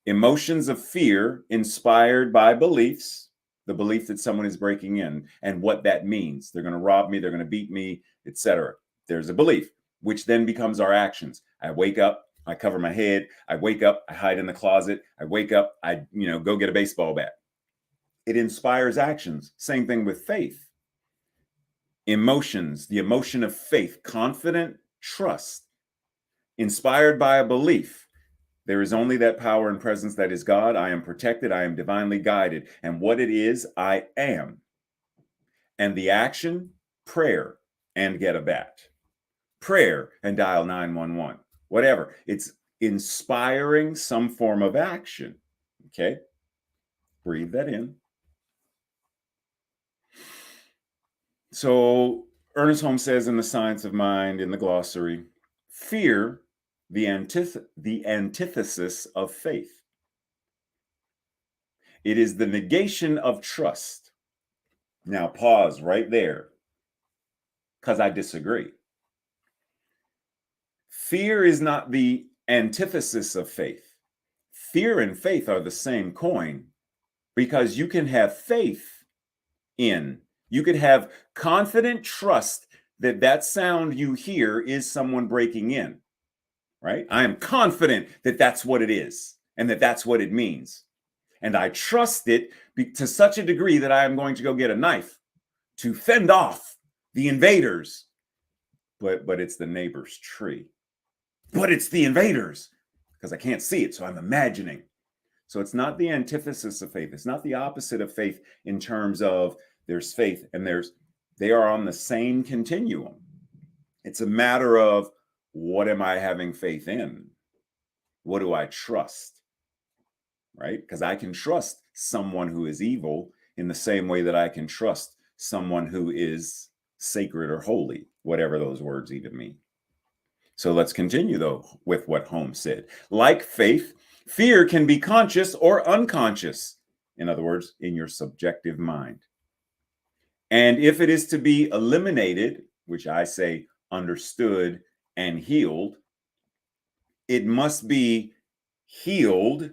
Emotions of fear inspired by beliefs, the belief that someone is breaking in and what that means. They're going to rob me, they're going to beat me, etc. There's a belief, which then becomes our actions. I wake up, I cover my head, I wake up, I hide in the closet, I wake up, I go get a baseball bat. It inspires actions. Same thing with faith. Emotions, the emotion of faith, confident trust, inspired by a belief. There is only that power and presence that is God. I am protected. I am divinely guided. And what it is, I am. And the action, prayer and get a bat. Prayer and dial 911. Whatever. It's inspiring some form of action. Okay? Breathe that in. So Ernest Holmes says in The Science of Mind, in the glossary, fear, the antithesis of faith. It is the negation of trust. Now pause right there, because I disagree. Fear is not the antithesis of faith. Fear and faith are the same coin, because you can have faith you could have confident trust that that sound you hear is someone breaking in, right? I am confident that that's what it is and that that's what it means. And I trust it to such a degree that I am going to go get a knife to fend off the invaders. But it's the neighbor's tree. But it's the invaders, because I can't see it, so I'm imagining. So it's not the antithesis of faith. It's not the opposite of faith in terms of there's faith and they are on the same continuum. It's a matter of, what am I having faith in? What do I trust? Right? Because I can trust someone who is evil in the same way that I can trust someone who is sacred or holy, whatever those words even mean. So let's continue, though, with what Holmes said. Like faith, fear can be conscious or unconscious. In other words, in your subjective mind. And if it is to be eliminated, which I say understood and healed, it must be healed,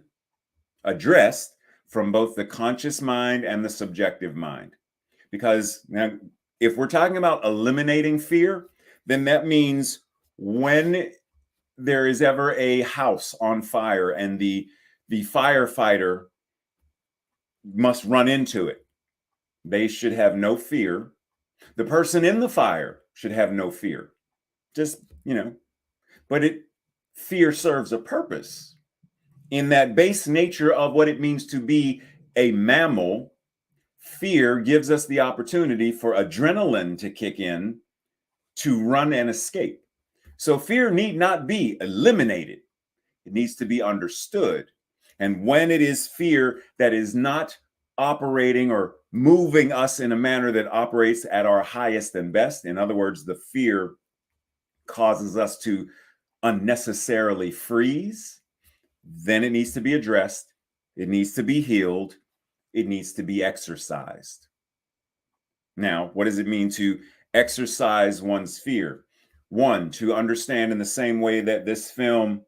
addressed from both the conscious mind and the subjective mind. Because now, if we're talking about eliminating fear, then that means when there is ever a house on fire and the firefighter must run into it, they should have no fear. The person in the fire should have no fear. Just, but fear serves a purpose. In that base nature of what it means to be a mammal, fear gives us the opportunity for adrenaline to kick in to run and escape. So fear need not be eliminated. It needs to be understood. And when it is fear that is not operating or moving us in a manner that operates at our highest and best, in other words, the fear causes us to unnecessarily freeze, then it needs to be addressed. It needs to be healed. It needs to be exercised. Now, what does it mean to exercise one's fear? One, to understand in the same way that this film,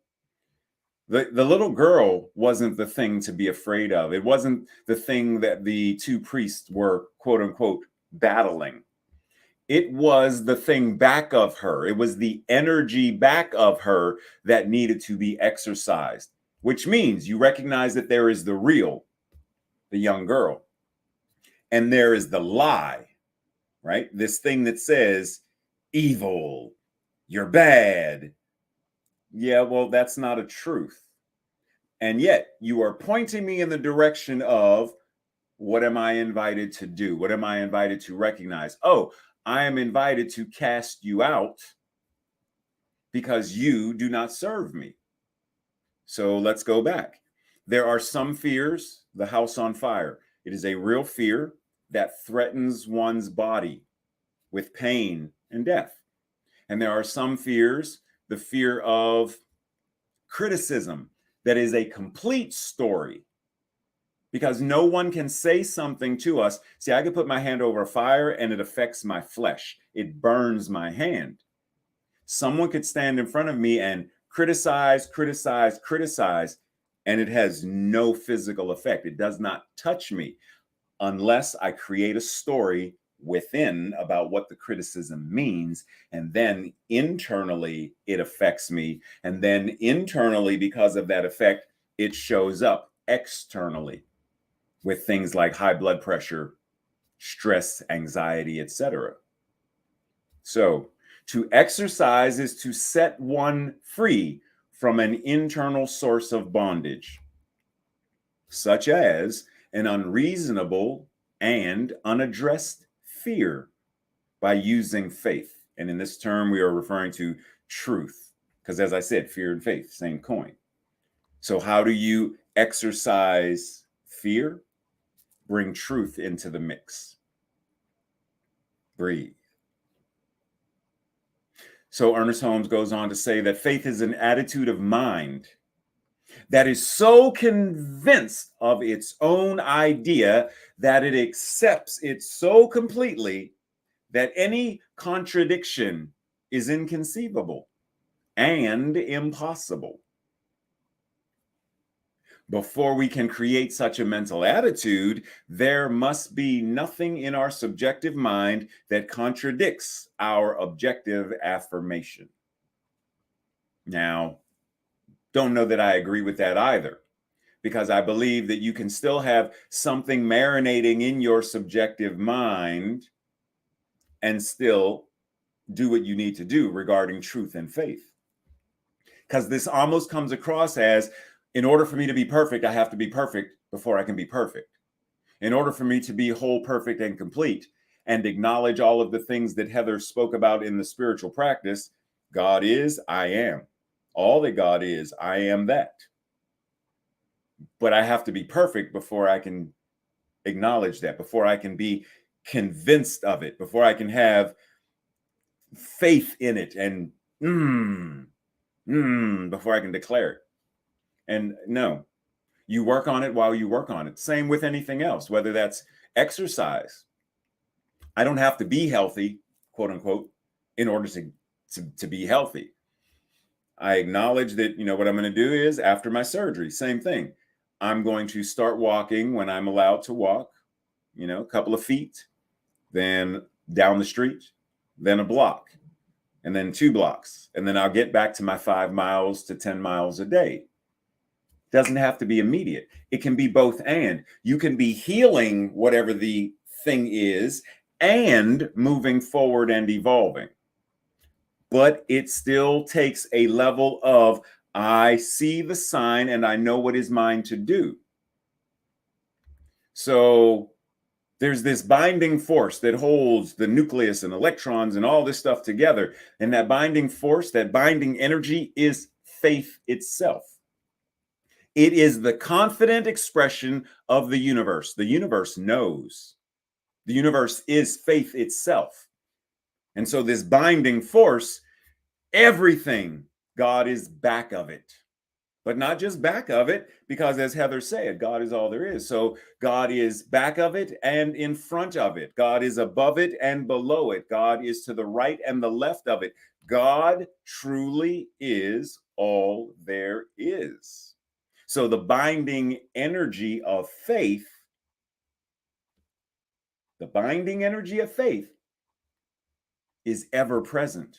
the little girl wasn't the thing to be afraid of. It wasn't the thing that the two priests were, quote unquote, battling. It was the thing back of her. It was the energy back of her that needed to be exercised, which means you recognize that there is the real, the young girl, and there is the lie, right? This thing that says evil, you're bad. Yeah, well, that's not a truth. And yet you are pointing me in the direction of, what am I invited to do? What am I invited to recognize? Oh, I am invited to cast you out because you do not serve me. So let's go back. There are some fears, the house on fire. It is a real fear that threatens one's body with pain and death. And there are some fears, the fear of criticism, that is a complete story. Because no one can say something to us. See, I could put my hand over a fire and it affects my flesh. It burns my hand. Someone could stand in front of me and criticize, and it has no physical effect. It does not touch me unless I create a story within about what the criticism means. And then internally, it affects me. And then internally, because of that effect, it shows up externally with things like high blood pressure, stress, anxiety, etc. So to exercise is to set one free from an internal source of bondage, such as an unreasonable and unaddressed fear, by using faith. And in this term, we are referring to truth, because as I said, fear and faith, same coin. So how do you exercise fear? Bring truth into the mix. Breathe. So Ernest Holmes goes on to say that faith is an attitude of mind that is so convinced of its own idea that it accepts it so completely that any contradiction is inconceivable and impossible. Before we can create such a mental attitude, there must be nothing in our subjective mind that contradicts our objective affirmation. Now, don't know that I agree with that either, because I believe that you can still have something marinating in your subjective mind and still do what you need to do regarding truth and faith. Because this almost comes across as, in order for me to be perfect, I have to be perfect before I can be perfect. In order for me to be whole, perfect, and complete, and acknowledge all of the things that Heather spoke about in the spiritual practice, God is, I am. All that God is, I am that. But I have to be perfect before I can acknowledge that, before I can be convinced of it, before I can have faith in it, and before I can declare it. And no, you work on it while you work on it. Same with anything else, whether that's exercise. I don't have to be healthy, quote unquote, in order to be healthy. I acknowledge that, what I'm going to do is, after my surgery, same thing. I'm going to start walking when I'm allowed to walk, a couple of feet, then down the street, then a block, and then 2 blocks. And then I'll get back to my 5 miles to 10 miles a day. Doesn't have to be immediate. It can be both and. You can be healing whatever the thing is and moving forward and evolving. But it still takes a level of, I see the sign and I know what is mine to do. So there's this binding force that holds the nucleus and electrons and all this stuff together. And that binding force, that binding energy, is faith itself. It is the confident expression of the universe. The universe knows. The universe is faith itself. And so this binding force, everything, God is back of it. But not just back of it, because as Heather said, God is all there is. So God is back of it and in front of it. God is above it and below it. God is to the right and the left of it. God truly is all there is. So the binding energy of faith, is ever present.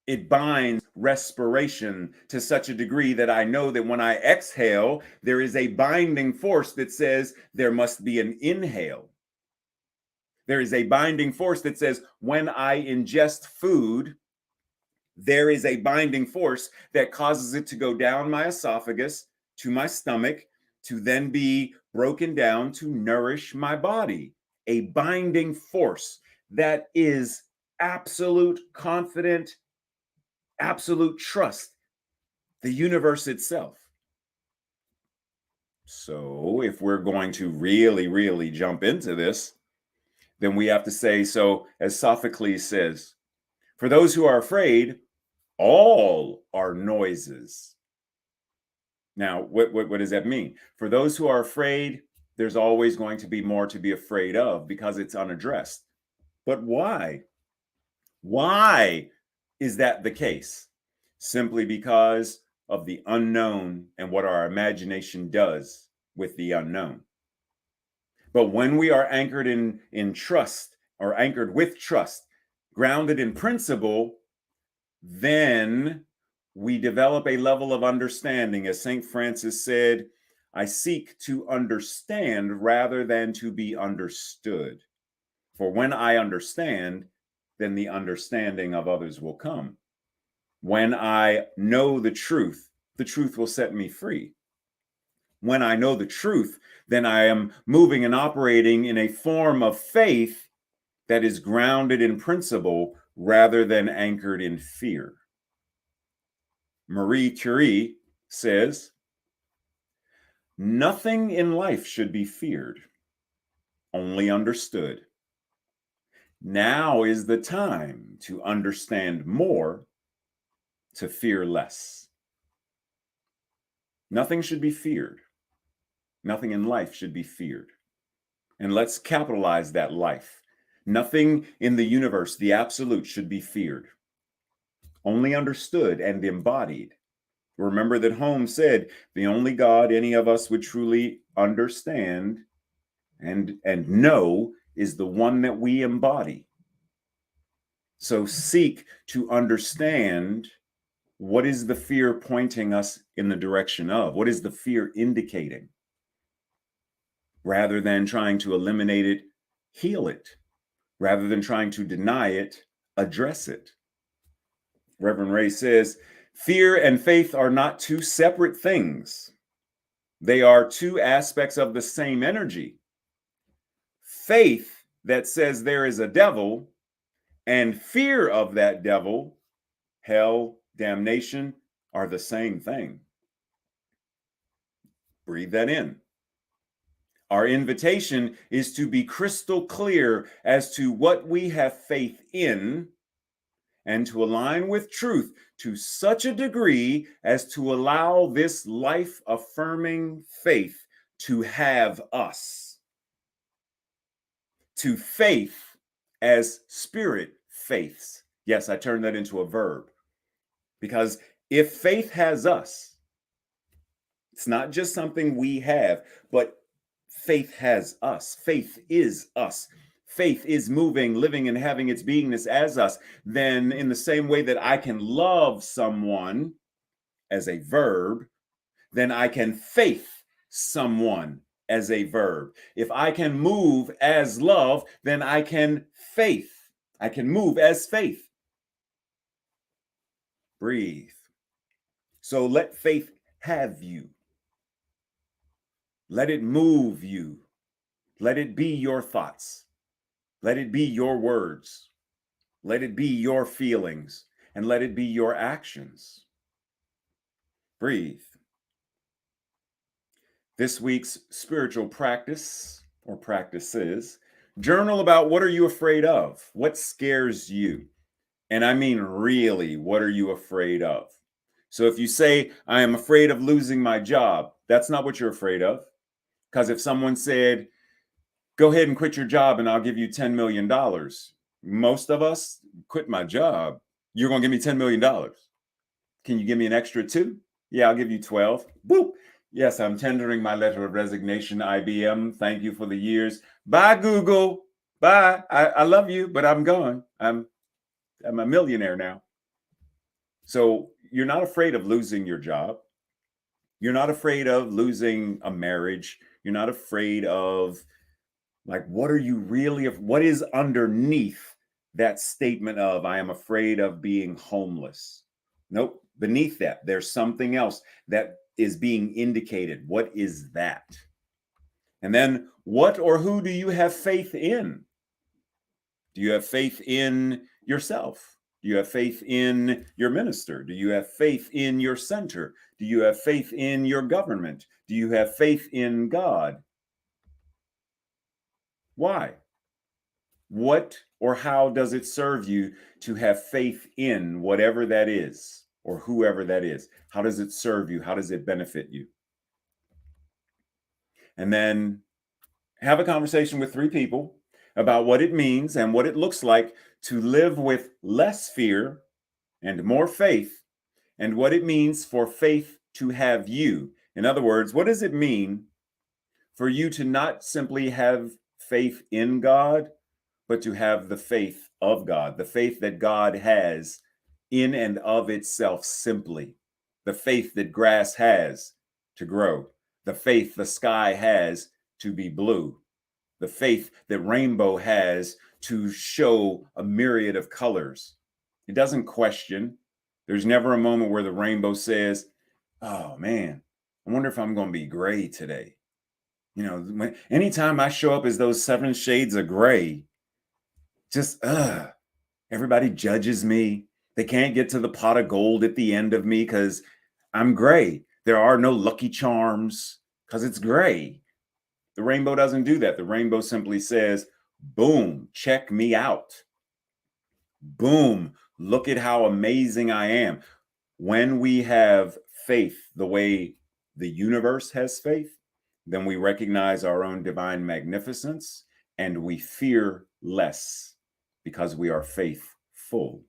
It binds respiration to such a degree that I know that when I exhale, there is a binding force that says there must be an inhale. There is a binding force that says when I ingest food, there is a binding force that causes it to go down my esophagus to my stomach, to then be broken down to nourish my body. A binding force that is absolute confident, absolute trust, the universe itself. So if we're going to really, really jump into this, then we have to say, so as Sophocles says, for those who are afraid, all are noises. Now, what does that mean? For those who are afraid, there's always going to be more to be afraid of because it's unaddressed. But why? Why is that the case? Simply because of the unknown and what our imagination does with the unknown. But when we are anchored in trust, or anchored with trust, grounded in principle, then we develop a level of understanding. As St. Francis said, I seek to understand rather than to be understood. For when I understand, then the understanding of others will come. When I know the truth will set me free. When I know the truth, then I am moving and operating in a form of faith that is grounded in principle rather than anchored in fear. Marie Curie says, nothing in life should be feared, only understood. Now is the time to understand more, to fear less. Nothing should be feared. Nothing in life should be feared. And let's capitalize that life. Nothing in the universe, the absolute, should be feared. Only understood and embodied. Remember that Holmes said, the only God any of us would truly understand and know is the one that we embody. So seek to understand, what is the fear pointing us in the direction of? What is the fear indicating? Rather than trying to eliminate it, heal it. Rather than trying to deny it, address it. Reverend Ray says, fear and faith are not two separate things. They are two aspects of the same energy. Faith that says there is a devil, and fear of that devil, hell, damnation, are the same thing. Breathe that in. Our invitation is to be crystal clear as to what we have faith in, and to align with truth to such a degree as to allow this life-affirming faith to have us. To faith as spirit faiths. Yes, I turned that into a verb. Because if faith has us, it's not just something we have, but faith has us. Faith is us. Faith is moving, living, and having its beingness as us. Then in the same way that I can love someone as a verb, then I can faith someone as a verb. If I can move as love, then I can faith. I can move as faith. Breathe. So let faith have you. Let it move you. Let it be your thoughts. Let it be your words. Let it be your feelings. And let it be your actions. Breathe. This week's spiritual practice or practices, journal about what are you afraid of? What scares you? And I mean really, what are you afraid of? So if you say, I am afraid of losing my job, that's not what you're afraid of. Because if someone said, go ahead and quit your job and I'll give you $10 million. Most of us quit my job. You're going to give me $10 million. Can you give me an extra 2? Yeah, I'll give you 12. Boop. Yes, I'm tendering my letter of resignation, IBM. Thank you for the years. Bye, Google. Bye. I love you, but I'm gone. I'm a millionaire now. So you're not afraid of losing your job. You're not afraid of losing a marriage. You're not afraid of, like, what is underneath that statement of, I am afraid of being homeless? Nope. Beneath that, there's something else that is being indicated. What is that? And then what or who do you have faith in? Do you have faith in yourself? Do you have faith in your minister? Do you have faith in your center? Do you have faith in your government? Do you have faith in God? Why? What or how does it serve you to have faith in whatever that is? or whoever that is? How does it serve you? How does it benefit you? And then have a conversation with 3 people about what it means and what it looks like to live with less fear and more faith, and what it means for faith to have you. In other words, what does it mean for you to not simply have faith in God, but to have the faith of God, the faith that God has in and of itself simply, the faith that grass has to grow, the faith the sky has to be blue, the faith that rainbow has to show a myriad of colors. It doesn't question. There's never a moment where the rainbow says, oh man, I wonder if I'm going to be gray today. You know, anytime I show up as those 7 shades of gray, just, everybody judges me. They can't get to the pot of gold at the end of me because I'm gray. There are no lucky charms because it's gray. The rainbow doesn't do that. The rainbow simply says, boom, check me out. Boom, look at how amazing I am. When we have faith the way the universe has faith, then we recognize our own divine magnificence and we fear less because we are faithful.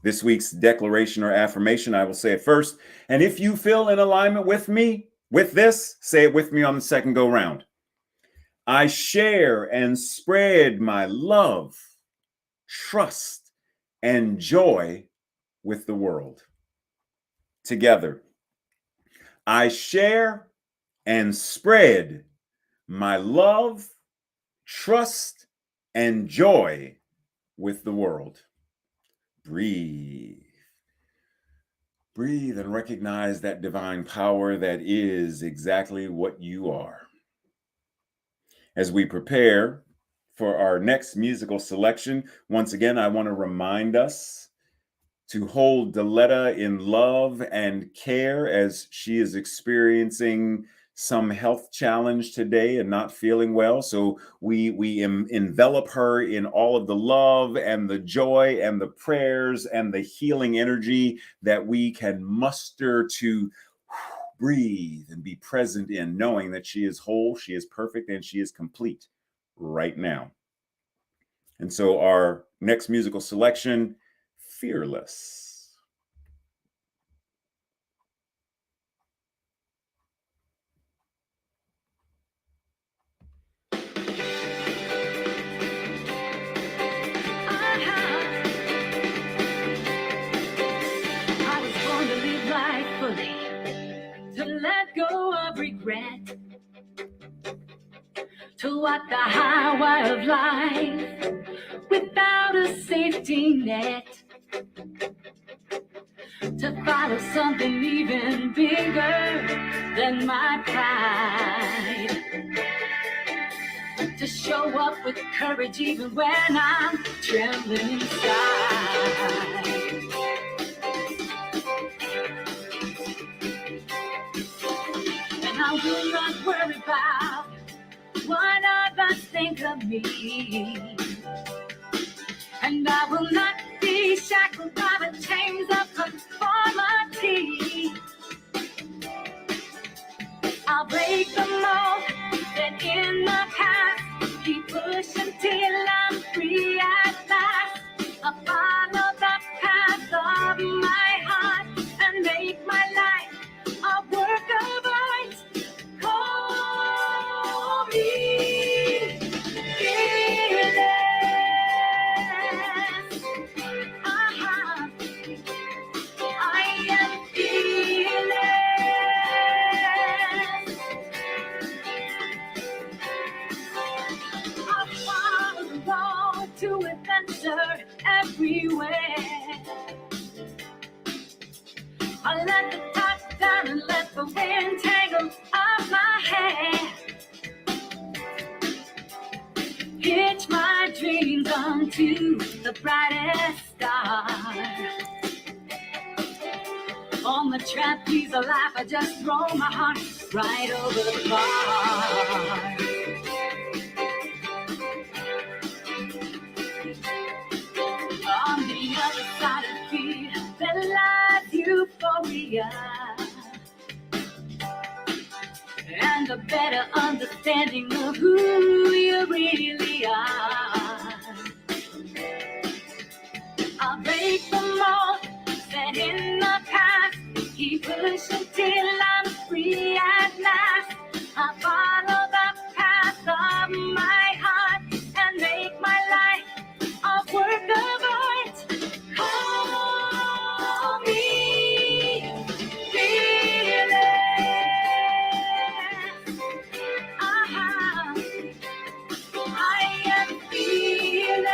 This week's declaration or affirmation, I will say it first. And if you feel in alignment with me, with this, say it with me on the second go round. I share and spread my love, trust, and joy with the world. Together, I share and spread my love, trust, and joy with the world. Breathe. Breathe and recognize that divine power that is exactly what you are. As we prepare for our next musical selection, once again, I want to remind us to hold Deletta in love and care as she is experiencing some health challenge today and not feeling well. So we envelop her in all of the love and the joy and the prayers and the healing energy that we can muster to breathe and be present in, knowing that she is whole, she is perfect, and she is complete right now. And so our next musical selection, Fearless. I was born to live life fully, to let go of regret, to walk the highway of life without a safety net, to follow something even bigger than my pride, to show up with courage even when I'm trembling inside. And I will not worry about what others think of me. And I will not be shackled by the chains of conformity. I'll break the mold that in the past keep pushing till I'm free at last. I'll follow the path of my heart and make my life a work of art. Call me fearless. I am fearless. I'll follow the road to adventure everywhere. I'll let the top down and let the wind tangle up my hair. Hitch my dreams onto the brightest star. On the trapeze of life, I just throw my heart right over the bar. On the other side of fear, the light. and a better understanding of who you really are. I'll break the mold set in the past, keep pushing till I'm free at last. I follow the path of my heart and make my life a work of art. Call me fearless. I am fearless.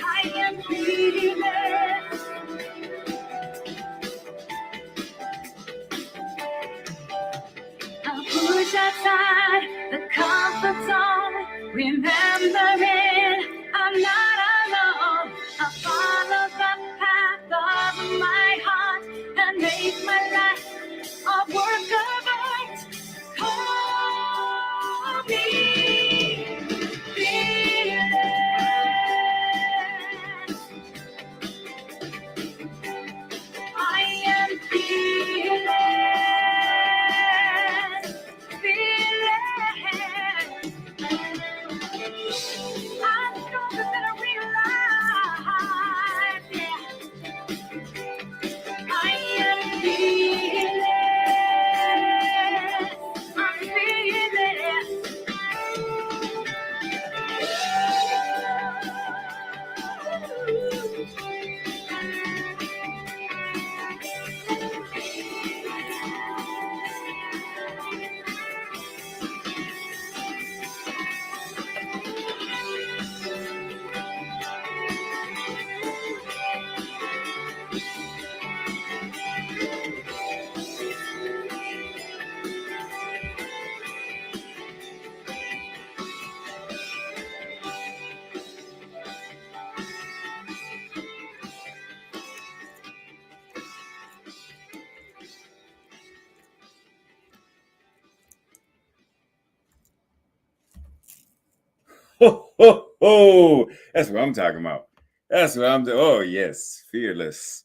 I am fearless. I'll push aside the comfort zone, remembering I'm not alone. I'll follow the path of my heart and make my life a work of art. Call me fearless. I am fearless, fearless. I'm stronger than I realize, yeah. I am fearless, I'm fearless. Ho, ho, ho. That's what I'm talking about. That's what I'm doing. Oh, yes, fearless.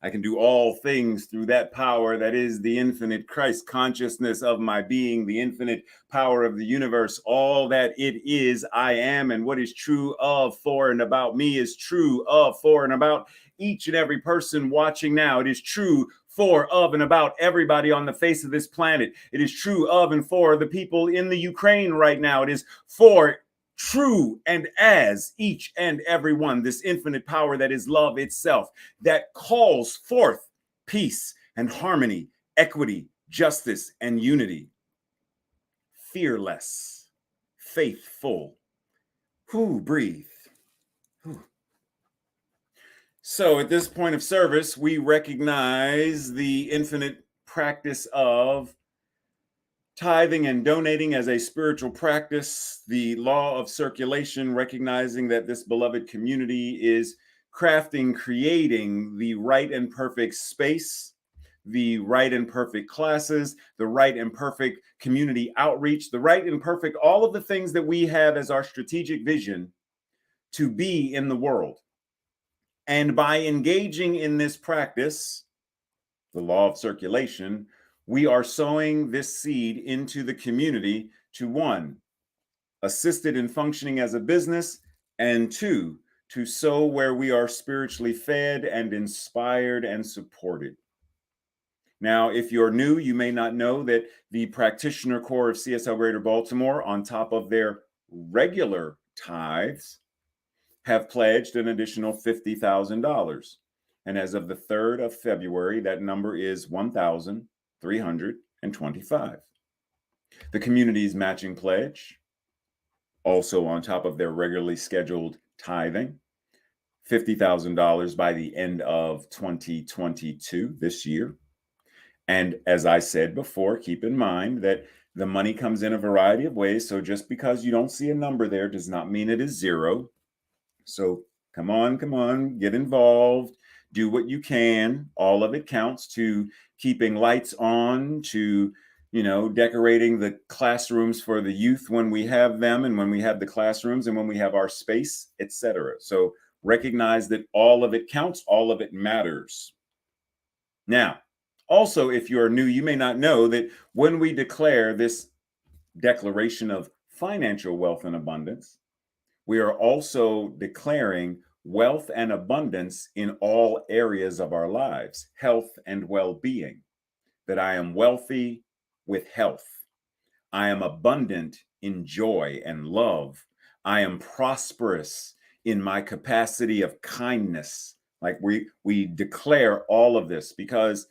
I can do all things through that power that is the infinite Christ consciousness of my being, the infinite power of the universe. All that it is, I am, and what is true of, for, and about me is true of, for, and about each and every person watching now. It is true for, of, and about everybody on the face of this planet. It is true of and for the people in the Ukraine right now. It is for, true, and as each and every one, this infinite power that is love itself, that calls forth peace and harmony, equity, justice, and unity. Fearless, faithful. Who breathe. Whew. So at this point of service, we recognize the infinite practice of tithing and donating as a spiritual practice, the law of circulation, recognizing that this beloved community is creating the right and perfect space, the right and perfect classes, the right and perfect community outreach, the right and perfect, all of the things that we have as our strategic vision to be in the world. And by engaging in this practice, the law of circulation, we are sowing this seed into the community to, one, assist it in functioning as a business, and two, to sow where we are spiritually fed and inspired and supported. Now, if you're new, you may not know that the practitioner core of CSL Greater Baltimore, on top of their regular tithes, have pledged an additional $50,000. And as of the 3rd of February, that number is $1,325. The community's matching pledge, also on top of their regularly scheduled tithing, $50,000 by the end of 2022, this year. And as I said before, keep in mind that the money comes in a variety of ways. So just because you don't see a number there does not mean it is zero. So come on, get involved, do what you can. All of it counts, to keeping lights on, to, decorating the classrooms for the youth when we have them, and when we have the classrooms, and when we have our space, etc. So recognize that all of it counts, all of it matters. Now, also, if you are new, you may not know that when we declare this declaration of financial wealth and abundance, we are also declaring wealth and abundance in all areas of our lives, health and well-being, that I am wealthy with health. I am abundant in joy and love. I am prosperous in my capacity of kindness. Like we declare all of this, because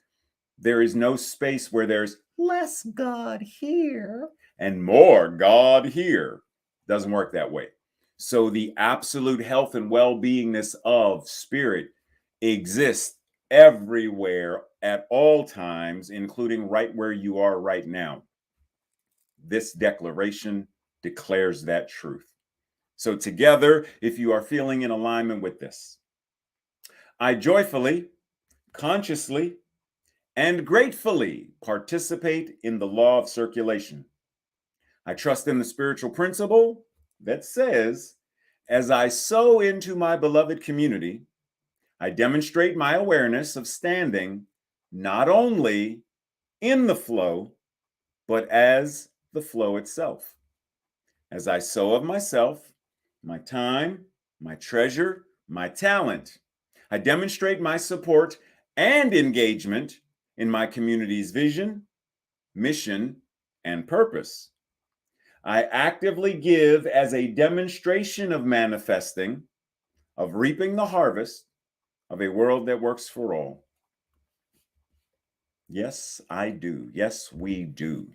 there is no space where there's less God here and more God here. Doesn't work that way. So the absolute health and well-beingness of spirit exists everywhere at all times, including right where you are right now. This declaration declares that truth. So together, if you are feeling in alignment with this, I joyfully, consciously, and gratefully participate in the law of circulation. I trust in the spiritual principle that says, as I sow into my beloved community, I demonstrate my awareness of standing not only in the flow, but as the flow itself. As I sow of myself, my time, my treasure, my talent, I demonstrate my support and engagement in my community's vision, mission, and purpose. I actively give as a demonstration of manifesting, of reaping the harvest of a world that works for all. Yes, I do. Yes, we do.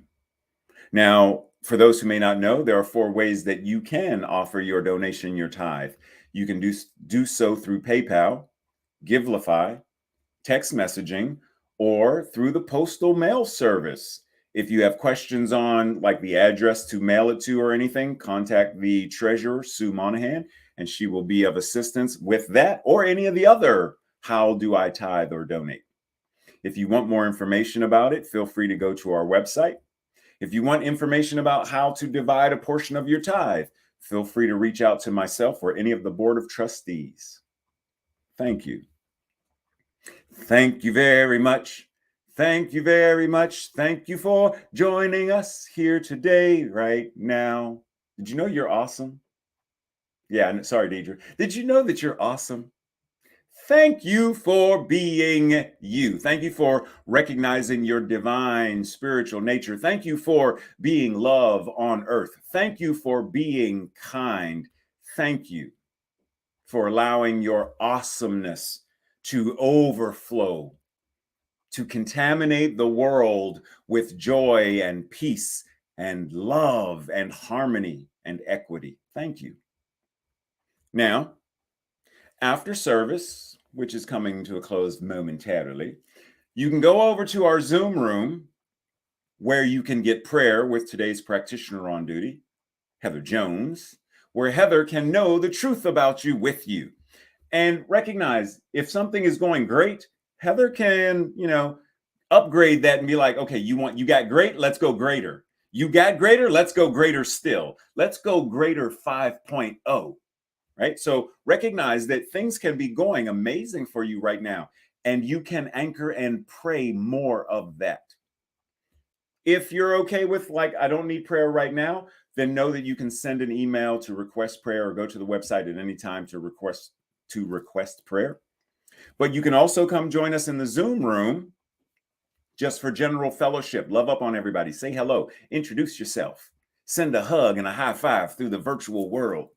Now, for those who may not know, there are 4 ways that you can offer your donation, your tithe. You can do so through PayPal, Givelify, text messaging, or through the postal mail service. If you have questions on like the address to mail it to or anything, contact the treasurer, Sue Monahan, and she will be of assistance with that or any of the other how do I tithe or donate. If you want more information about it, feel free to go to our website. If you want information about how to divide a portion of your tithe, feel free to reach out to myself or any of the board of trustees. Thank you. Thank you very much. Thank you very much. Thank you for joining us here today, right now. Did you know you're awesome? Yeah, sorry, Dedra. Did you know that you're awesome? Thank you for being you. Thank you for recognizing your divine spiritual nature. Thank you for being love on earth. Thank you for being kind. Thank you for allowing your awesomeness to overflow, to contaminate the world with joy and peace and love and harmony and equity. Thank you. Now, after service, which is coming to a close momentarily, you can go over to our Zoom room where you can get prayer with today's practitioner on duty, Heather Jones, where Heather can know the truth about you with you. And recognize if something is going great, Heather can, upgrade that and be like, okay, you got great, let's go greater. You got greater, let's go greater still. Let's go greater 5.0. Right? So recognize that things can be going amazing for you right now, and you can anchor and pray more of that. If you're okay with I don't need prayer right now, then know that you can send an email to request prayer or go to the website at any time to request prayer. But you can also come join us in the Zoom room just for general fellowship. Love up on everybody. Say hello. Introduce yourself. Send a hug and a high five through the virtual world.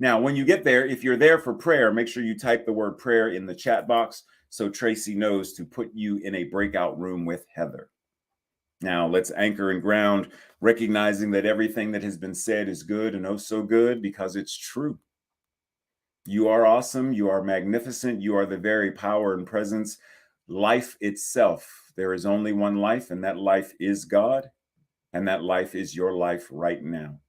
Now, when you get there, if you're there for prayer, make sure you type the word prayer in the chat box so Tracy knows to put you in a breakout room with Heather. Now, let's anchor and ground, recognizing that everything that has been said is good and oh so good because it's true. You are awesome. You are magnificent. You are the very power and presence, life itself. There is only one life, and that life is God, and that life is your life right now.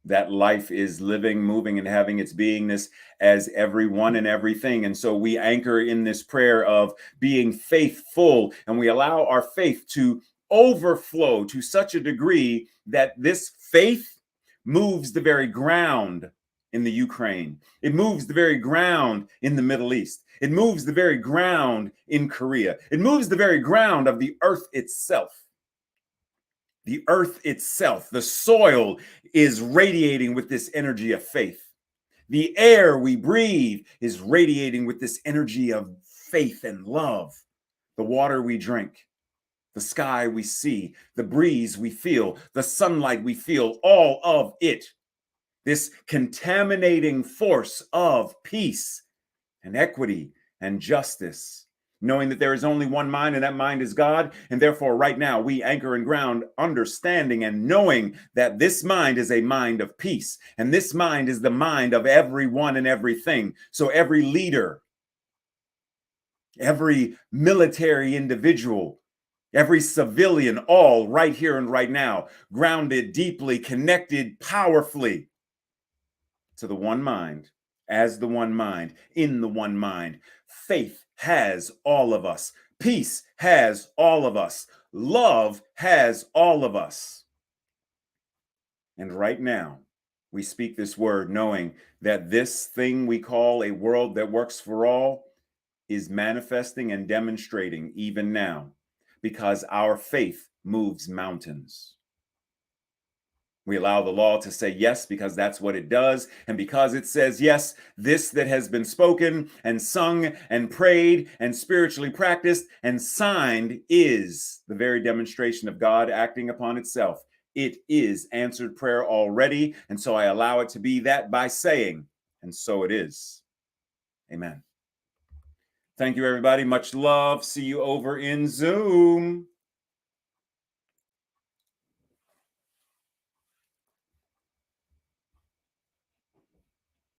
That life is living, moving, and having its beingness as everyone and everything. And so we anchor in this prayer of being faithful, and we allow our faith to overflow to such a degree that this faith moves the very ground in the Ukraine. It moves the very ground in the Middle East. It moves the very ground in Korea. It moves the very ground of the earth itself. The earth itself, the soil is radiating with this energy of faith. The air we breathe is radiating with this energy of faith and love. The water we drink, the sky we see, the breeze we feel, the sunlight we feel, all of it. This contaminating force of peace and equity and justice, knowing that there is only one mind and that mind is God. And therefore, right now, we anchor and ground understanding and knowing that this mind is a mind of peace. And this mind is the mind of everyone and everything. So every leader, every military individual, every civilian, all right here and right now, grounded, deeply connected, powerfully to the one mind, as the one mind, in the one mind. Faith has all of us. Peace has all of us. Love has all of us. And right now, we speak this word knowing that this thing we call a world that works for all is manifesting and demonstrating even now, because our faith moves mountains. We allow the law to say yes because that's what it does. And because it says yes, this that has been spoken and sung and prayed and spiritually practiced and signed is the very demonstration of God acting upon itself. It is answered prayer already. And so I allow it to be that by saying, and so it is. Amen. Thank you, everybody. Much love. See you over in Zoom.